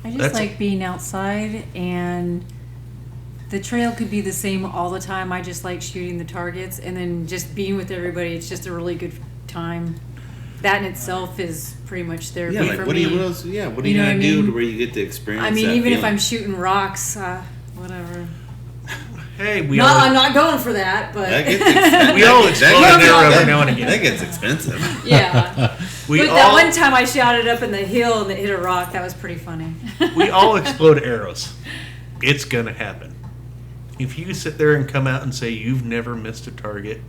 I just like being outside, and the trail could be the same all the time. I just like shooting the targets, and then just being with everybody. It's just a really good time. That in itself is pretty much therapy for what me. What are you gonna do to where you get to experience? I mean, that even feeling? if I'm shooting rocks, whatever. Hey, I'm not going for that, but That gets expensive. we all explode an arrow every now and again. That gets expensive. yeah. We But all, that one time I shot it up in the hill and it hit a rock, that was pretty funny. we all explode arrows. It's gonna happen. If you sit there and come out and say you've never missed a target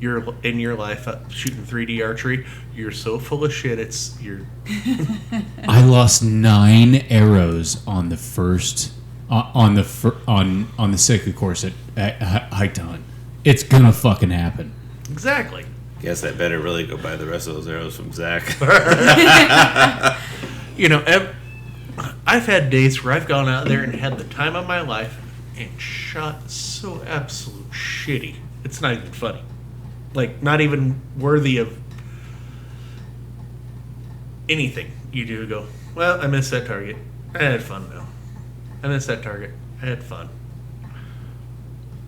in your life shooting 3D archery, you're so full of shit. I lost 9 arrows on the first on the second course at Hike to Hunt. It's gonna fucking happen. Exactly. Guess I better really go buy the rest of those arrows from Zach. You know, I've had days where I've gone out there and had the time of my life and shot so absolute shitty. It's not even funny. Like, not even worthy of anything. You do go, well, I missed that target. I had fun though. I missed that target. I had fun.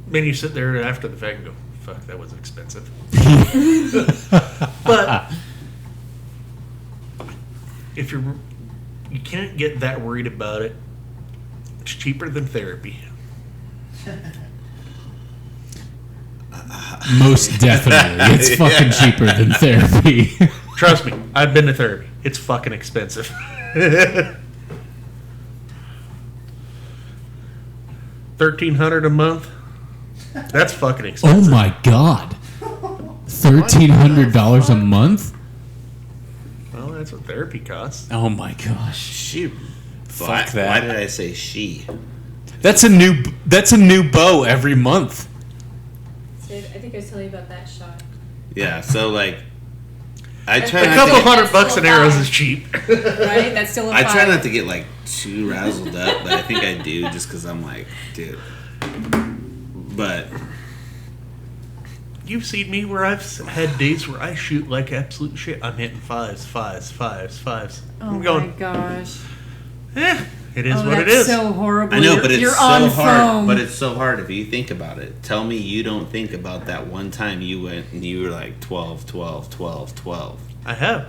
Then you sit there after the fact and go, fuck, that was expensive. But if you can't get that worried about it, it's cheaper than therapy. Most definitely. It's fucking cheaper than therapy. Trust me, I've been to therapy. It's fucking expensive. $1,300 a month? That's fucking expensive. Oh my god. $1,300 a month? Well, that's what therapy costs. Oh my gosh. Shoot. Fuck that. Why did I say she? That's a new bow every month. I think I was telling you about that shot. Yeah, so like, I try A not couple to get, $100 bucks an arrow is cheap. Right? That's still a I try five. not to get like too razzled up, but I think I do just because I'm like, dude. But You've seen me where I've had days where I shoot like absolute shit. I'm hitting fives. Oh I'm going, my gosh. it is Oh, what it that's is. so horrible. I know, but it's You're so on hard. foam. But it's so hard if you think about it. Tell me you don't think about that one time you went and you were like 12, 12, 12, 12. I have.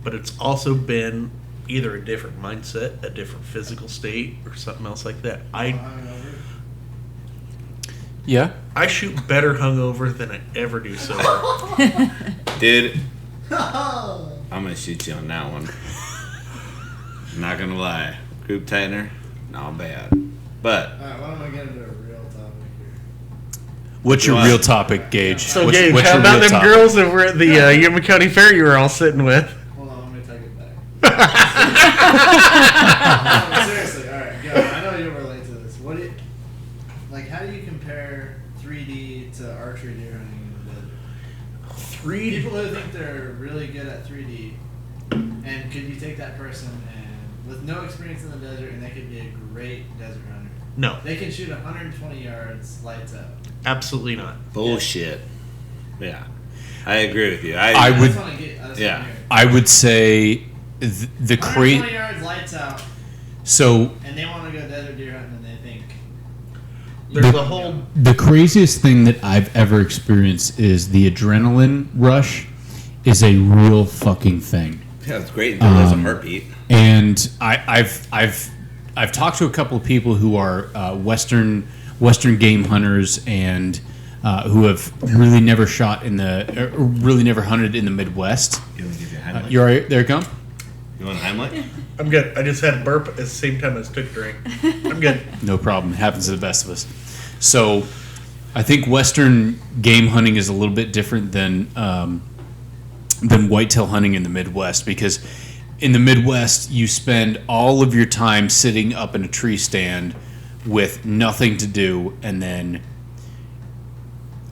But it's also been either a different mindset, a different physical state, or something else like that. Yeah. I shoot better hungover than I ever do sober. Dude, I'm going to shoot you on that one. Not going to lie. Group tightener, not bad. But Alright, why don't I get into a real topic here? What's your What? real topic, Gage? So, what's, Gage, what's how your about real them topic? girls that were at the Yuma County Fair you were all sitting with? Hold on, let me take it back. No, seriously, alright, go. I know you'll relate to this. How do you compare 3D to archery deer hunting in the desert? People who think they're really good at 3D, and could you take that person and with no experience in the desert, and they could be a great desert hunter? No, They can shoot 120 yards, lights out. absolutely not. bullshit. Yeah. I agree with you. I That's would- what I get. That's yeah. what I'm hearing. I would say the 120 yards, lights out, So and they want to go desert deer hunting, and they think There's a whole the craziest thing that I've ever experienced is the adrenaline rush is a real fucking thing. Yeah, it's great until there's a heartbeat. And I've talked to a couple of people who are Western game hunters and who have really never shot really never hunted in the Midwest. You want to give you a Heimlich? You all right there, Gump? You want a Heimlich? I'm good. I just had a burp at the same time as took a drink. I'm good. No problem. It happens to the best of us. So I think Western game hunting is a little bit different than whitetail hunting in the Midwest, because in the Midwest you spend all of your time sitting up in a tree stand with nothing to do, and then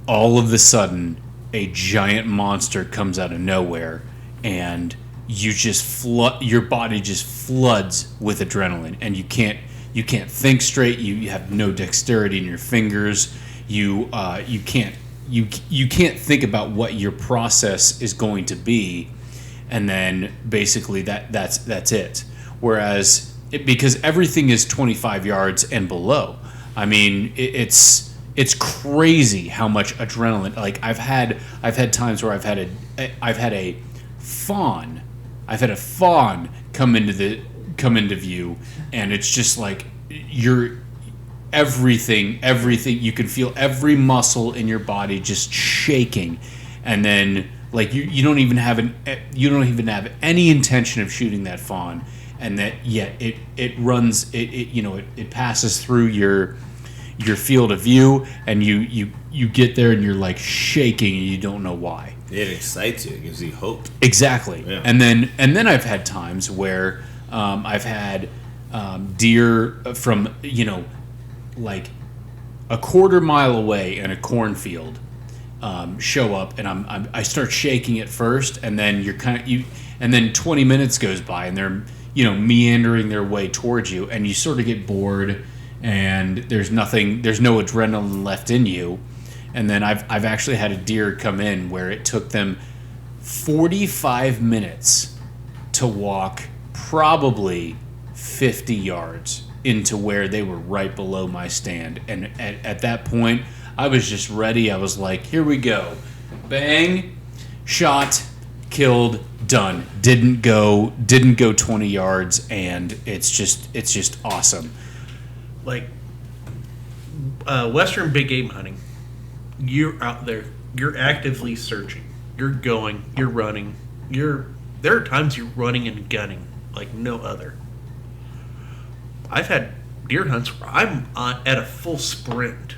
all of a sudden a giant monster comes out of nowhere and you just your body just floods with adrenaline, and you can't think straight. You have no dexterity in your fingers. You can't think about what your process is going to be, and then basically that's it. Whereas because everything is 25 yards and below, I mean it's crazy how much adrenaline. Like I've had times where I've had a fawn come into view, and it's just like everything you can feel every muscle in your body just shaking, and then like you don't even have any intention of shooting that fawn, and that yet it runs it passes through your field of view, and you get there and you're like shaking and you don't know why. It excites you. It gives you hope. Exactly. Yeah. And then I've had times where I've had deer from like a quarter mile away in a cornfield show up, and I start shaking at first, and then and then 20 minutes goes by, and they're meandering their way towards you, and you sort of get bored, and there's no adrenaline left in you. And then I've actually had a deer come in where it took them 45 minutes to walk probably 50 yards into where they were right below my stand. And at that point, I was just ready. I was like, here we go. Bang, shot, killed, done. Didn't go 20 yards, and it's just awesome. Like Western big game hunting, you're out there, you're actively searching, you're going, you're running, there are times you're running and gunning like no other. I've had deer hunts where I'm at a full sprint,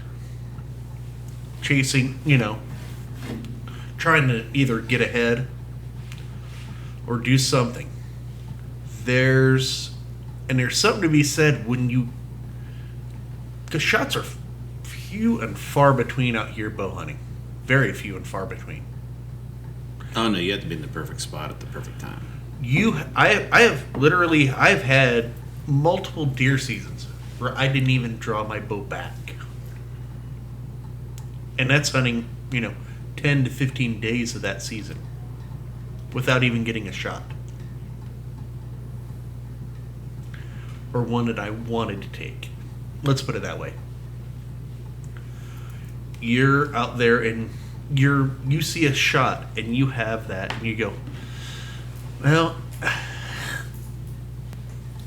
chasing, trying to either get ahead or do something. There's something to be said because shots are few and far between out here bow hunting. Very few and far between. Oh no, you have to be in the perfect spot at the perfect time. I've had multiple deer seasons where I didn't even draw my bow back. And that's hunting, 10 to 15 days of that season without even getting a shot. Or one that I wanted to take. Let's put it that way. You're out there and you see a shot and you have that and you go, well,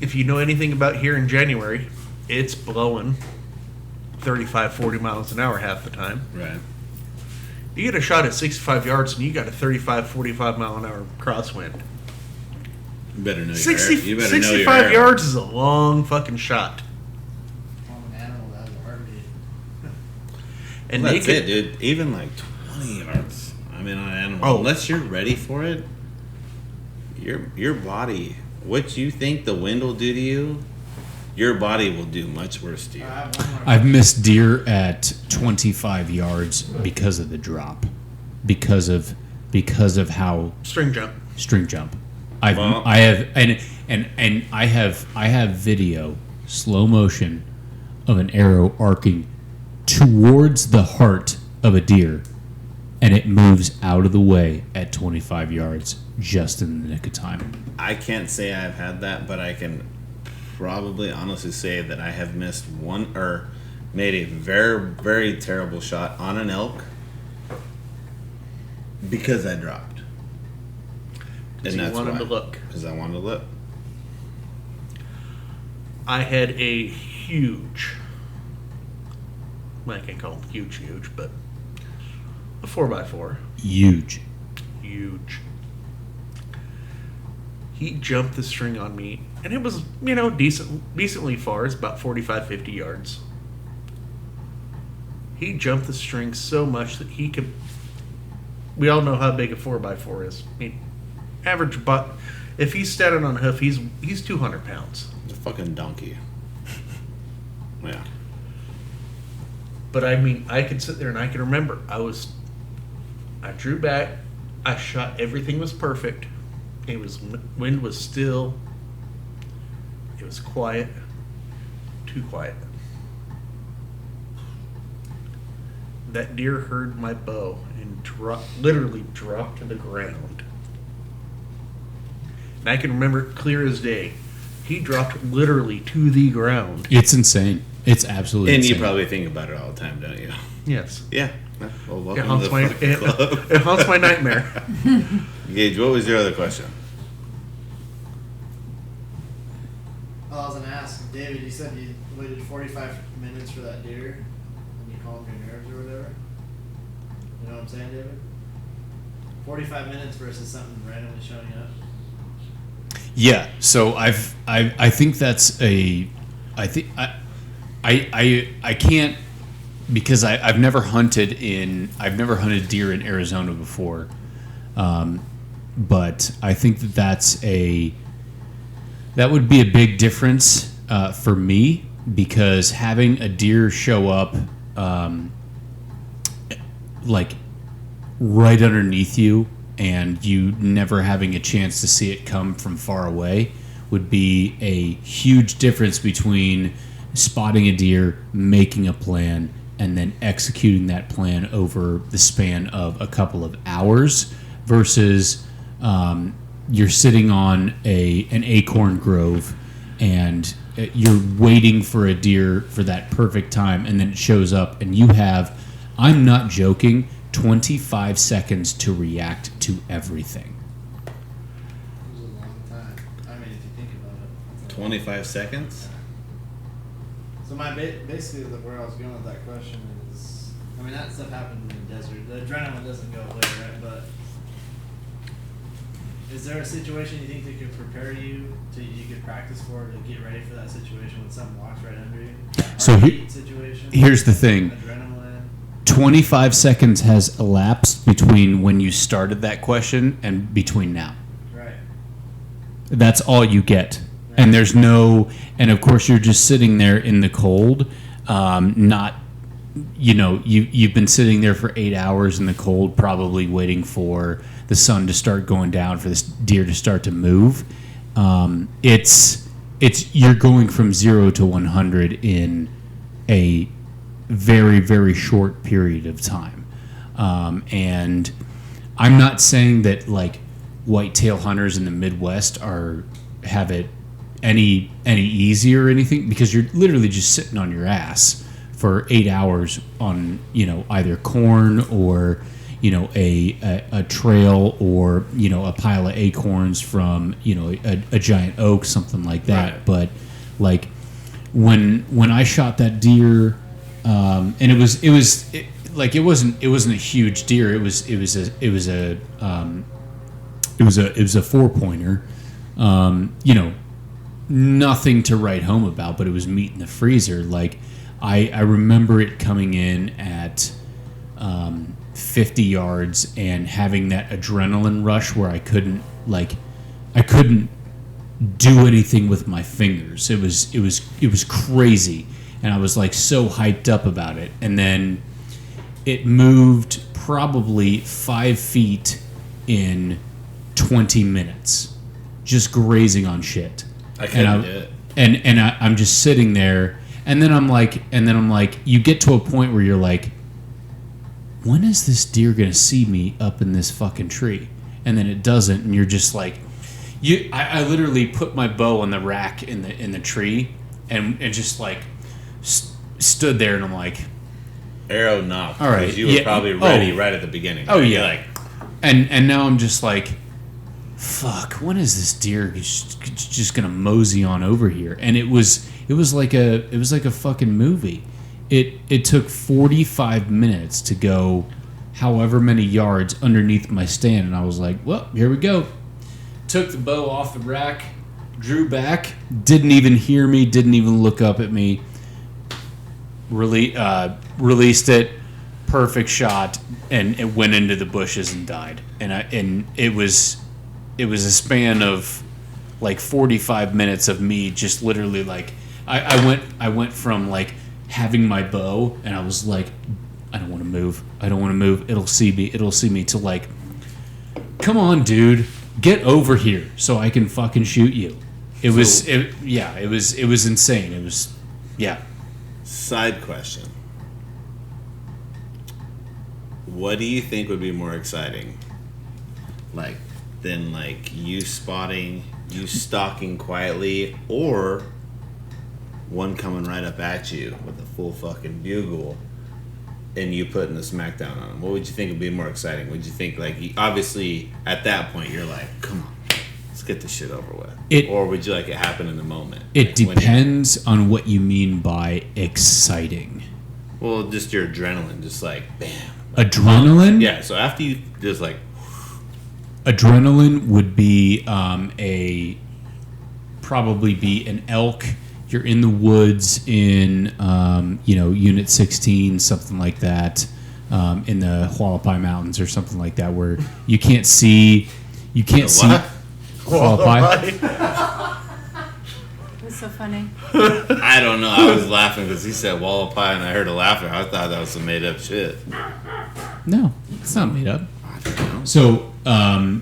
if you know anything about here in January, it's blowing 35, 40 miles an hour half the time. Right. You get a shot at 65 yards and you got a 35, 45 mile an hour crosswind. You better know 65 yards is a long fucking shot. On an animal that has a heartbeat. And Well, that's it, dude. Even like 20 yards. I mean, on an animal, unless you're ready for it, your body, what you think the wind will do to you, your body will do much worse to you. I've missed deer at 25 yards because of the drop, because of how string jump. I have video, slow motion, of an arrow arcing towards the heart of a deer, and it moves out of the way at 25 yards just in the nick of time. I can't say I've had that, but I can probably honestly say that I have missed one or made a very, very terrible shot on an elk because I dropped. Because you wanted to look. Because I wanted to look. I had a huge, I can't call them huge, but a 4x4. Huge. He jumped the string on me, and it was, decently far. It's about 45, 50 yards. He jumped the string so much that he could... We all know how big a 4x4 is. I mean, average buck... If he's standing on a hoof, he's 200 pounds. It's a fucking donkey. Yeah. But I mean, I could sit there and I can remember. I drew back. I shot. Everything was perfect. Wind was still. It was quiet. Too quiet. That deer heard my bow and literally dropped to the ground. And I can remember it clear as day. He dropped literally to the ground. It's insane. It's absolutely And insane. you probably think about it all the time, don't you? Yes. Yeah. Well, welcome It haunts, to the fucking club. it haunts my nightmare. Gage, what was your other question? Well, I was gonna ask David. You said you waited 45 minutes for that deer, and you calmed your nerves or whatever. You know what I'm saying, David? 45 minutes versus something randomly showing up. Yeah, so I think that's I can't because I've never hunted deer in Arizona before, but I think that would be a big difference for me, because having a deer show up like right underneath you and you never having a chance to see it come from far away would be a huge difference between spotting a deer, making a plan, and then executing that plan over the span of a couple of hours versus you're sitting on an acorn grove and you're waiting for a deer for that perfect time, and then it shows up and you have, I'm not joking, 25 seconds to react to everything. It was a long time. I mean, if you think about it. 25 seconds? So basically where I was going with that question is, I mean, that stuff happens in the desert. The adrenaline doesn't go away, right? But is there a situation you think that could prepare you could practice for to get ready for that situation when something walks right under you? So Situation. Here's the thing. Adrenaline. 25 seconds has elapsed between when you started that question and between now. Right. That's all you get. And there's no, and of course you're just sitting there in the cold, not, you've been sitting there for 8 hours in the cold, probably waiting for the sun to start going down, for this deer to start to move. You're going from 0 to 100 in a very, very short period of time. And I'm not saying that like whitetail hunters in the Midwest have it any easier or anything, because you're literally just sitting on your ass for 8 hours on either corn or a trail or a pile of acorns from a giant oak, something like that. Right. But like when I shot that deer, and it wasn't a huge deer. It was a 4-pointer. Nothing to write home about, but it was meat in the freezer. Like I remember it coming in at 50 yards and having that adrenaline rush where I couldn't do anything with my fingers. It was crazy, and I was like so hyped up about it. And then it moved probably 5 feet in 20 minutes, just grazing on shit. I couldn't do it. And I'm just sitting there, and then I'm like, you get to a point where you're like, when is this deer gonna see me up in this fucking tree? And then it doesn't, and you're just like, I literally put my bow on the rack in the tree, and just like stood there, and I'm like, arrow knocked. All right, because you were probably ready right at the beginning. Oh right? yeah, You're like, and now I'm just like, fuck, when is this deer just gonna mosey on over here? And it was like a fucking movie. It took 45 minutes to go however many yards underneath my stand, and I was like, well, here we go. Took the bow off the rack, drew back, didn't even hear me, didn't even look up at me. Released it, perfect shot, and it went into the bushes and died. And it was a span of like 45 minutes of me just literally like I went from like having my bow and I was like, I don't want to move, it'll see me, to like, come on dude, get over here so I can fucking shoot you. It was insane. It was, yeah. Side question. What do you think would be more exciting? Like, than like you stalking quietly, or one coming right up at you with a full fucking bugle and you putting a smackdown on them? What would you think would be more exciting? Would you think, like, obviously at that point you're like, come on, let's get this shit over with, or would you like it happen in the moment? It depends on what you mean by exciting. Well, just your adrenaline, just like bam. Adrenaline? Yeah. So after you just like. Adrenaline would be probably be an elk you're in the woods in Unit 16, something like that, in the Hualapai Mountains or something like that, where you can't see Hualapai. That's so funny. I don't know. I was laughing because he said Hualapai, and I heard a laughter. I thought that was some made up shit. No, it's not made up. So,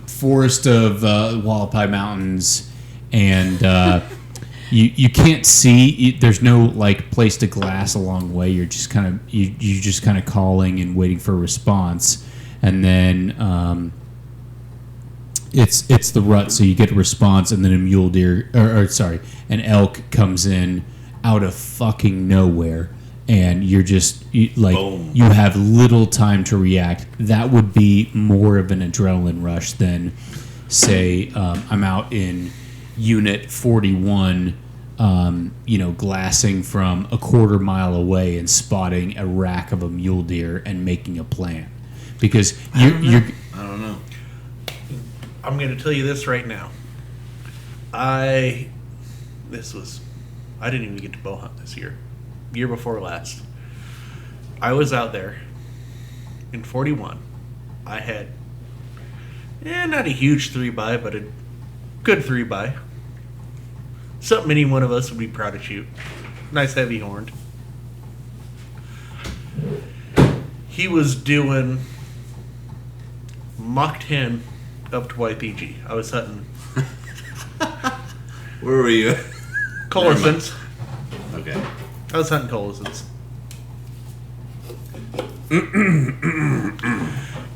forest of Hualapai Mountains, and you can't see. There's no like place to glass along the way. You're just kind of you just kind of calling and waiting for a response, and then it's the rut. So you get a response, and then a mule deer an elk comes in out of fucking nowhere. And you're just Boom. you have little time to react. That would be more of an adrenaline rush than, say, I'm out in Unit 41, glassing from a quarter mile away and spotting a rack of a mule deer and making a plan, because you're. I don't know. I'm going to tell you this right now. I didn't even get to bow hunt this year. Year before last, I was out there in 41. I had not a huge 3x, but a good 3x. Something any one of us would be proud to shoot. Nice heavy horned. He was doing Mach 10 up to YPG. I was hunting Where were you? Collisons. Okay. I was hunting Collisons.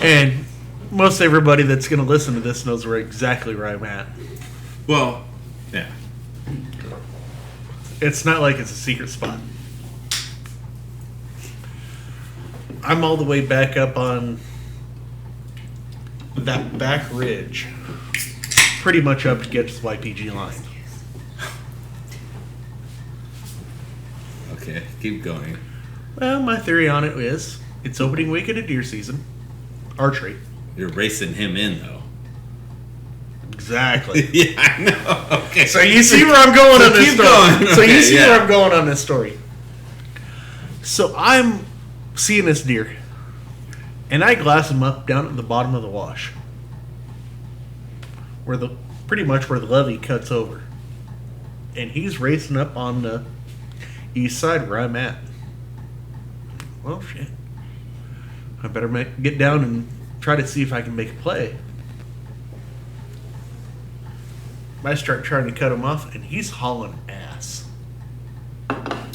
And most everybody that's going to listen to this knows exactly where I'm at. Well, yeah. It's not like it's a secret spot. I'm all the way back up on that back ridge, pretty much up to get to the YPG line. Okay, keep going. Well, my theory on it is it's opening weekend of deer season. Archery. You're racing him in, though. Exactly. Yeah, I know. Okay. So you see where I'm going on this keep story. going. So you Okay, see yeah. where I'm going on this story. So I'm seeing this deer, and I glass him up down at the bottom of the wash, pretty much where the levee cuts over, and he's racing up on the east side where I'm at. Well, shit. I better get down and try to see if I can make a play. I start trying to cut him off, and he's hauling ass. I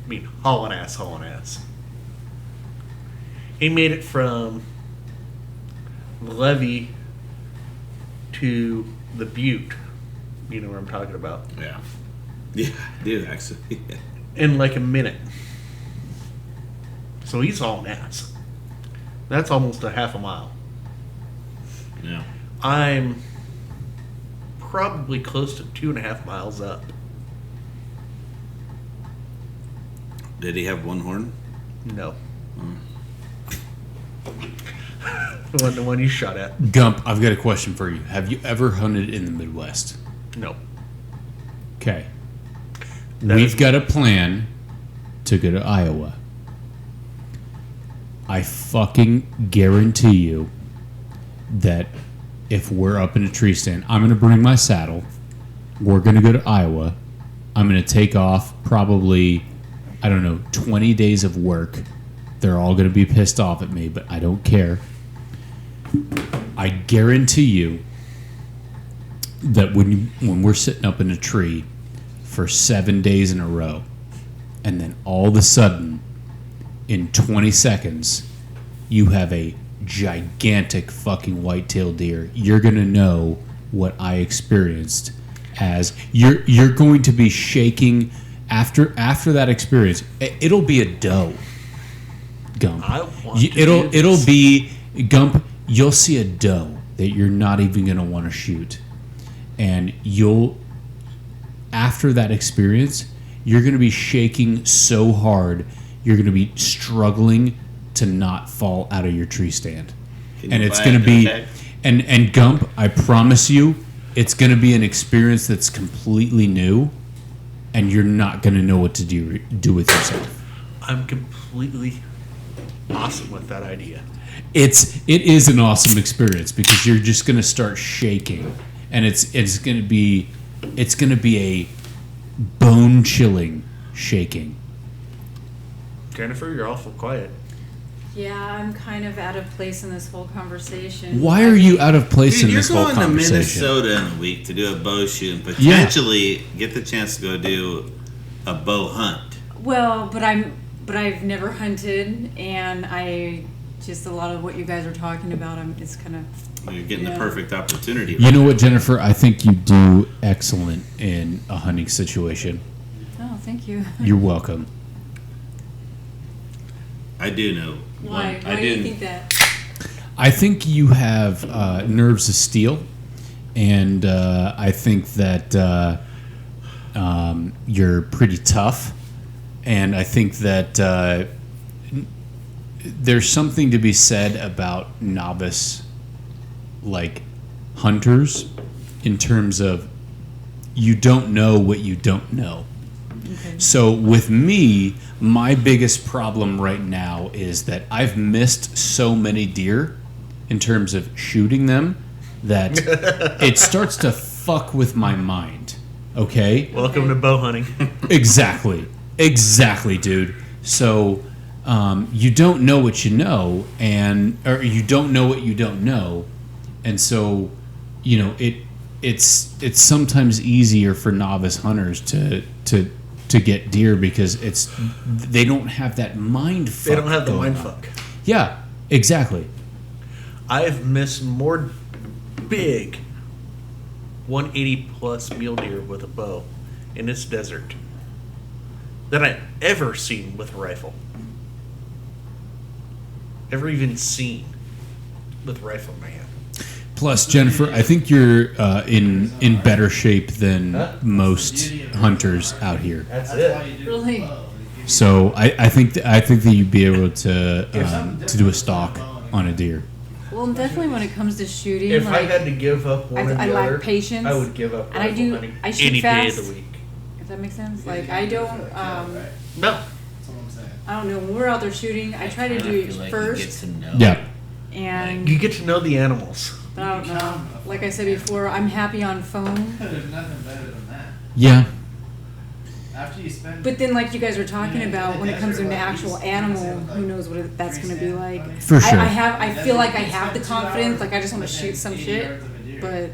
mean, hauling ass. He made it from the levee to the butte. You know what I'm talking about. Yeah. Yeah, dude, actually. In like a minute. So he's hauling ass. That's almost a half a mile. Yeah. I'm probably close to 2.5 miles up. Did he have one horn? No. The one you shot at. Gump, I've got a question for you. Have you ever hunted in the Midwest? No. Okay. That We've is- got a plan to go to Iowa. I fucking guarantee you that if we're up in a tree stand, I'm going to bring my saddle. We're going to go to Iowa. I'm going to take off probably, 20 days of work. They're all going to be pissed off at me, but I don't care. I guarantee you that when we're sitting up in a tree for 7 days in a row, and then all of a sudden, in 20 seconds, you have a gigantic fucking white-tailed deer, you're going to know what I experienced. As you're going to be shaking after that experience. It'll be a doe, Gump. I want to do It'll this. be Gump. You'll see a doe that you're not even going to want to shoot, and after that experience, you're going to be shaking so hard, you're going to be struggling to not fall out of your tree stand. Can And you it's buy going a to be, backpack? and Gump, I promise you, it's going to be an experience that's completely new, and you're not going to know what to do with yourself. I'm completely awesome with that idea. It is an awesome experience because you're just going to start shaking, and it's going to be a bone chilling shaking. Jennifer, you're awful quiet. Yeah, I'm kind of out of place in this whole conversation. Why are you out of place in this whole You're going to conversation? Minnesota in a week to do a bow shoot and potentially get the chance to go do a bow hunt. Well, but I've never hunted, and a lot of what you guys are talking about, it's kind of. You're getting the perfect opportunity. You know what, Jennifer? I think you do excellent in a hunting situation. Oh, thank you. You're welcome. I do know. Why? Why do you think that? I think you have nerves of steel, and I think that you're pretty tough, and I think that there's something to be said about novice hunters in terms of you don't know what you don't know. Okay. So with me, my biggest problem right now is that I've missed so many deer in terms of shooting them that it starts to fuck with my mind. Okay? Welcome to bow hunting. Exactly, dude. So you don't know what you know, or you don't know what you don't know, and so it's sometimes easier for novice hunters to get deer because they don't have that mind fuck. They don't have the mind on. fuck. Yeah, exactly. I've missed more big 180 plus mule deer with a bow in this desert than I've ever seen with a rifle. Ever even seen with a rifle in my hand. Plus, Jennifer, I think you're in better shape than most hunters out here. That's it. Really? So I think that you'd be able to do a stalk on a deer. Well, definitely when it comes to shooting, If I had to give up one or the I lack other, patience, I would give up and rifle hunting I shoot any fast. day of the week. If that makes sense, I don't. No. That's what I'm saying. I don't know. When we're out there shooting, I try to do it first, Yeah. and You get to know the animals. but I don't know. Like I said before, I'm happy on phone. There's nothing better than that. Yeah. After you spend. But then, like you guys were talking about, when it comes to an actual animal, who knows what that's going to be like. For sure. I feel like I have the confidence. Like I just want to shoot some shit, but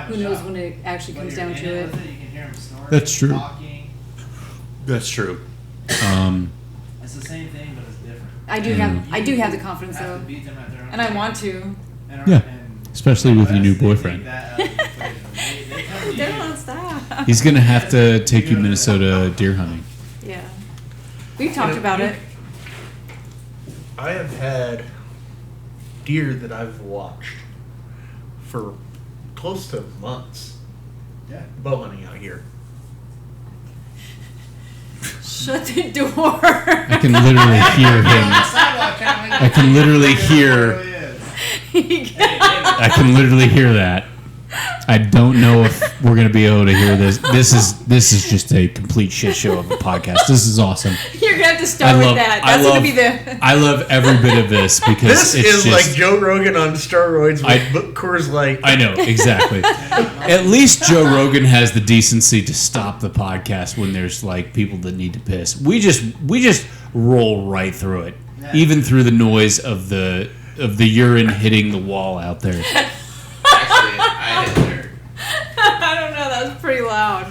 who knows when it actually comes down to it. That's true. Talking. That's true. It's the same thing, but it's different. I do have the confidence Have though, to beat them at their own and I game. want to. Yeah. Especially with your new They take boyfriend. that out of the equation. They come to you. Don't stop. He's gonna have to take you Minnesota deer hunting. Yeah, we've talked about it. I have had deer that I've watched for close to months Yeah. bow hunting out here. Shut the door. I can literally hear him. I can literally hear. I can literally hear that. I don't know if we're gonna be able to hear this. This is just a complete shit show of a podcast. This is awesome. You're gonna have to start with that. That's gonna be the. I love every bit of this because This it's is just, like Joe Rogan on steroids with Coors Light. I know, exactly. At least Joe Rogan has the decency to stop the podcast when there's like people that need to piss. We just roll right through it, even through the noise of the urine hitting the wall out there. Actually, I hit her. I don't know. That was pretty loud.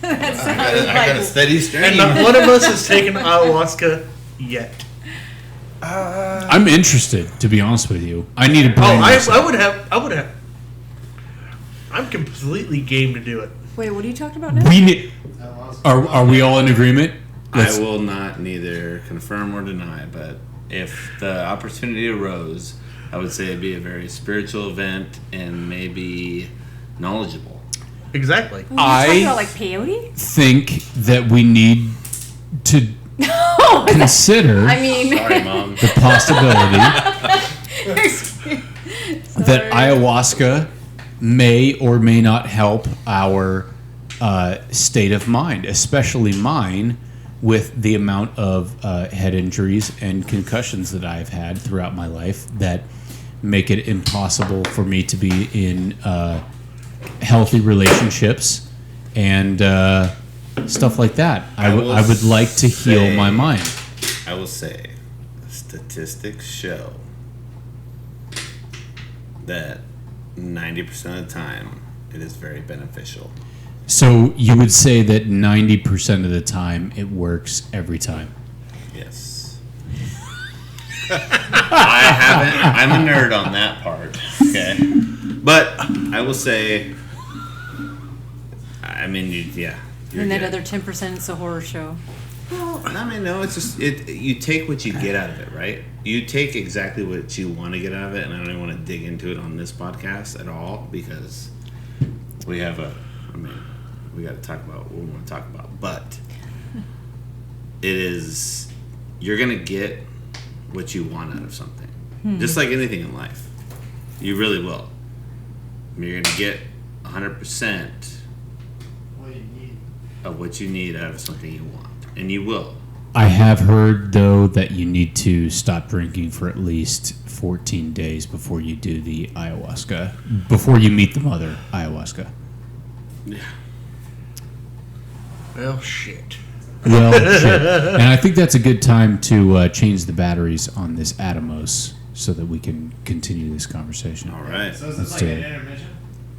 That sounded I got a like. steady stream. And not one of us has taken ayahuasca yet. I'm interested, to be honest with you. I need to bring this I up. would have. I'm completely game to do it. Wait, what are you talking about now? We need. Are we all in agreement? I will not neither confirm or deny, but if the opportunity arose, I would say it'd be a very spiritual event and maybe knowledgeable. Exactly. Are you talking about like peyote? think that we need to No. consider I mean. Sorry, Mom. the possibility that Sorry. ayahuasca may or may not help our state of mind, especially mine, with the amount of head injuries and concussions that I've had throughout my life that make it impossible for me to be in healthy relationships and stuff like that. I would like to heal my mind. I will say, statistics show that 90% of the time it is very beneficial. So you would say that 90% of the time it works every time? Yes. I'm a nerd on that part. Okay. But I will say, I mean, you're And that good. other 10% is a horror show. Well, I mean, no, it's just you take what you get out of it, right? You take exactly what you want to get out of it, and I don't even want to dig into it on this podcast at all because we have we got to talk about what we want to talk about. But you're going to get what you want out of something. Just like anything in life. You really will. You're going to get 100% What you need. of what you need out of something you want. And you will. I have heard, though, that you need to stop drinking for at least 14 days before you do the ayahuasca, before you meet the mother ayahuasca. Yeah. Well, shit. Well, shit. And I think that's a good time to change the batteries on this Atomos so that we can continue this conversation. All right. So is Let's this do like an it. intermission?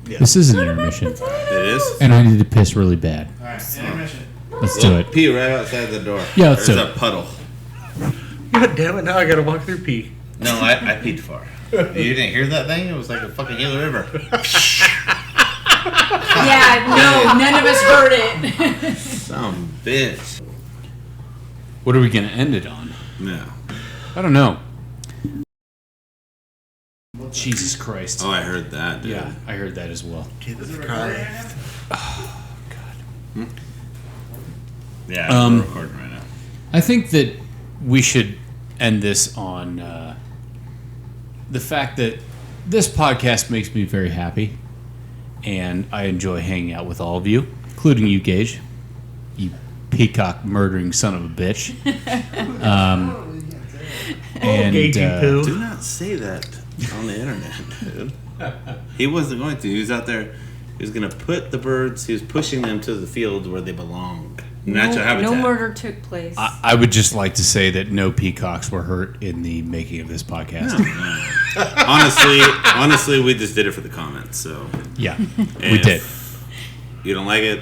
This is an intermission. It is? And I need to piss really bad. Alright, intermission. Let's do it. Pee right outside the door. Yeah, let's There's do it. a puddle. God damn it! Now I gotta walk through pee. No, I peed far. You didn't hear that thing? It was like a fucking Gila River. Yeah, no, none of us heard it. Some bitch. What are we going to end it on? No. I don't know. Jesus Christ. Oh, I heard that, dude. Yeah, I heard that as well. Jesus Is it recording right Christ. now? Yeah, we're recording right now. I think that we should end this on the fact that this podcast makes me very happy, and I enjoy hanging out with all of you, including you, Gage. You peacock murdering son of a bitch. And Gagey poo. Do not say that on the internet, dude. He wasn't going to. He was out there. He was going to put the birds, he was pushing them to the field where they belong. Natural habitat. No murder took place. I would just like to say that no peacocks were hurt in the making of this podcast. No. Honestly, we just did it for the comments, so. Yeah, And we did. if you don't like it,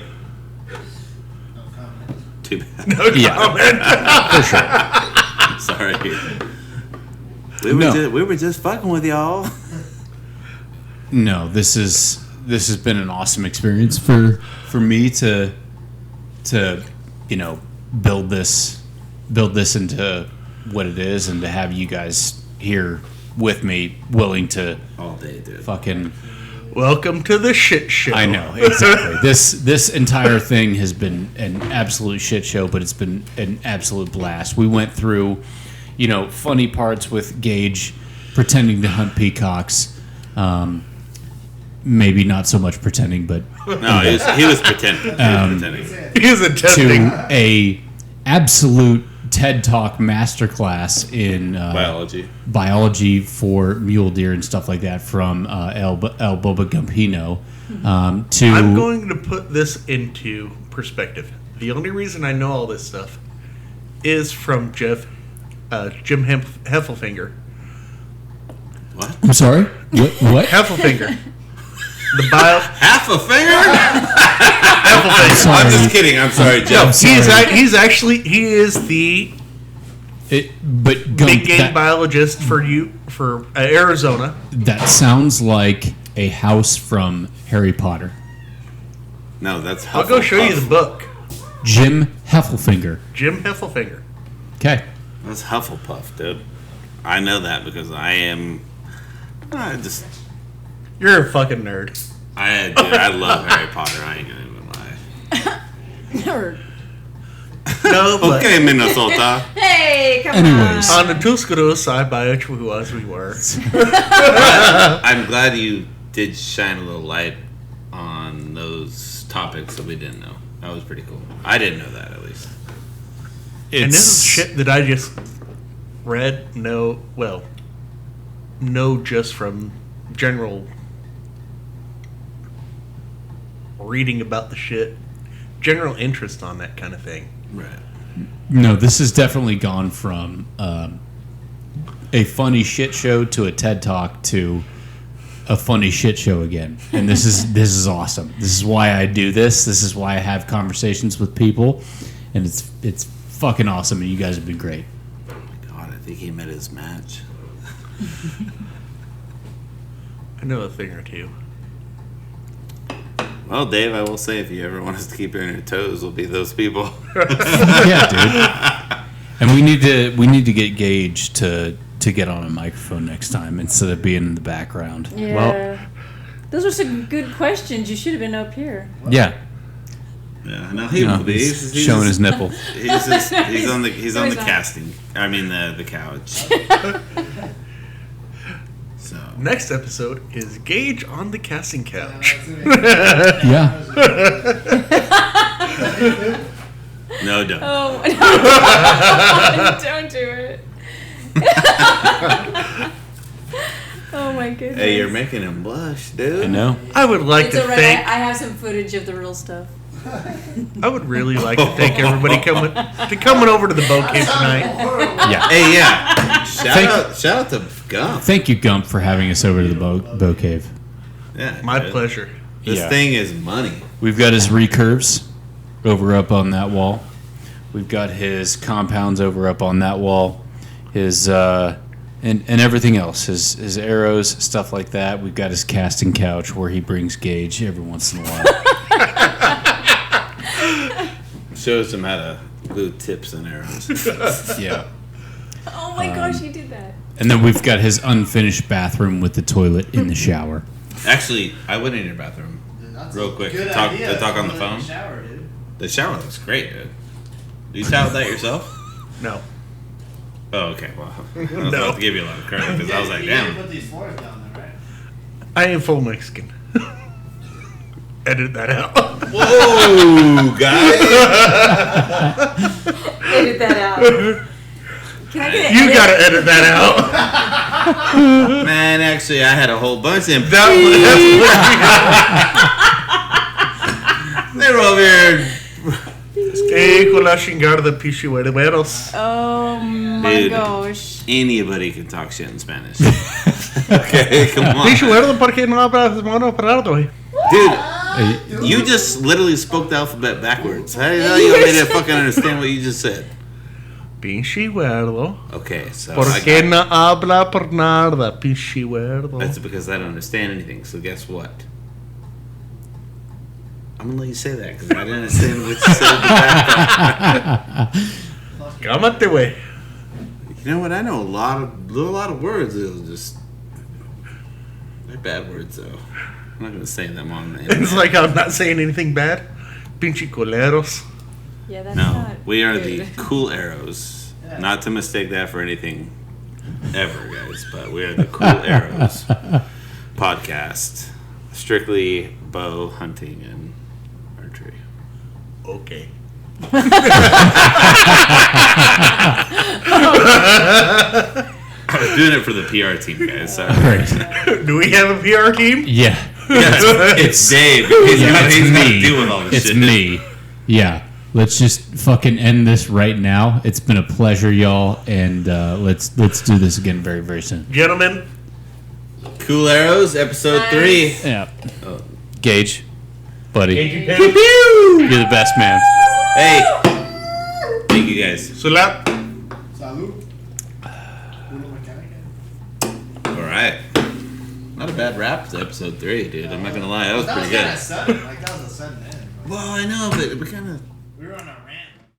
No comment. too bad. Yeah, for sure. Sorry. We were just fucking with y'all. No, this has been an awesome experience for me to build this into what it is, and to have you guys here with me, willing to All day, dude. fucking. Welcome to the shit show. I know, exactly. This entire thing has been an absolute shit show, but it's been an absolute blast. We went through, funny parts with Gage pretending to hunt peacocks. Maybe not so much pretending, but No, he was pretending. He was attempting. to a absolute TED Talk masterclass in biology for mule deer and stuff like that from El Bubba Gumpino. I'm going to put this into perspective. The only reason I know all this stuff is from Jim Heffelfinger. What? I'm sorry. What? Heffelfinger. Half a finger? Heffelfinger. Sorry. I'm just kidding. I'm sorry, No, Jeff. he is the But big game biologist for Arizona. that sounds like a house from Harry Potter. No, that's I'll go show you the book. Jim Heffelfinger. Jim Heffelfinger. Okay. That's Hufflepuff, dude. I know that because I am. You're a fucking nerd. I love Harry Potter. I ain't gonna even lie. Nerd. No, but Okay, Minnesota. Hey, come Anyways. on the Tuscaros, I biology as we were. I'm glad you did shine a little light on on those topics that we didn't know. That was pretty cool. I didn't know that, at least. And this is shit that I just read, know just from general reading about the shit, general interest on that kind of thing. Right. No, this has definitely gone from a funny shit show to a TED Talk to a funny shit show again. And this is awesome. This is why I do this. This is why I have conversations with people, and it's fucking awesome. And you guys have been great. Oh my God, I think he met his match. I know a thing or two. Well, Dave, I will say, if you ever want us to keep you on your toes, we'll be those people. Yeah, dude. And we need to get Gage to get on a microphone next time instead of being in the background. Yeah. Well- Those are some good questions. You should have been up here. Yeah. Yeah, no, he will be. He's showing his nipple. He's on the casting. I mean the couch. So Next episode is Gage on the casting couch. Yeah. no, don't. Oh, no. Don't do it. Oh my goodness. Hey, you're making him blush, dude. I know. I would like It's to alright. thank. I have some footage of the real stuff. I would really like to thank everybody coming over to the Bow Cave tonight. Yeah. Hey, yeah. Shout out to Gump. Thank you, Gump, for having us over to the Bow Cave. Yeah, My dude. pleasure. This Yeah. thing is money. We've got his recurves over up on that wall. We've got his compounds over up on that wall. His and everything else. His arrows, stuff like that. We've got his casting couch where he brings Gage every once in a while. Shows him how to glue tips and arrows. Yeah. Oh my gosh, he did that. And then we've got his unfinished bathroom with the toilet in the shower. Actually, I went in your bathroom Dude, that's real a quick good to talk idea. on the Put it in phone. Shower, dude. The shower looks great, dude. Do you towel that yourself? No. Oh, okay. Well, I was No. about to give you a lot of credit because I was like, You didn't damn. put these floors down there, right? I am full Mexican. Edit that out. Whoa, guys! Edit that out. Can I get an You edit? gotta edit that out. Man, actually, I had a whole bunch of them. They were over here. Stay con la chingada de pichuelos. Oh my Dude. gosh. Anybody can talk shit in Spanish. Okay, come on. Pichuelo porque no hablas mono parado. Dude, you just literally spoke the alphabet backwards. How the hell you want me to fucking understand what you just said? Pichuelo. Okay, so Porque no habla por nada. Pichuelo. that's because I don't understand anything. So guess what? I'm gonna let you say that because I didn't understand what you said in the background. Cámate, güey. You know what? I know a lot of words. It'll just they're bad words though. I'm not gonna say them on the internet. It's like I'm not saying anything bad. Pinche coleros. Yeah, that's No, not we are good. the Cool Arrows. Not to mistake that for anything ever, guys, but we are the Cool Arrows podcast. Strictly bow hunting and archery. Okay. I was doing it for the PR team, guys. Sorry. Right. Do we have a PR team? Yeah. Yeah, it's Dave. He's Yeah, got it's to me. deal with all this It's shit. me. Yeah. Let's just fucking end this right now. It's been a pleasure, y'all, and let's do this again very, very soon. Gentlemen, Cool Arrows, episode Nice. 3. Yeah. Gage, buddy, Gage, you're the best man. Hey, thank you guys. Sulat. Salud. Uno mecánica. All right. Not a bad rap to episode 3, dude. I'm not gonna lie, that was pretty That good. was kind of sudden. Like, that was a sudden end. Well, I know, but we kind of. We were on a rant.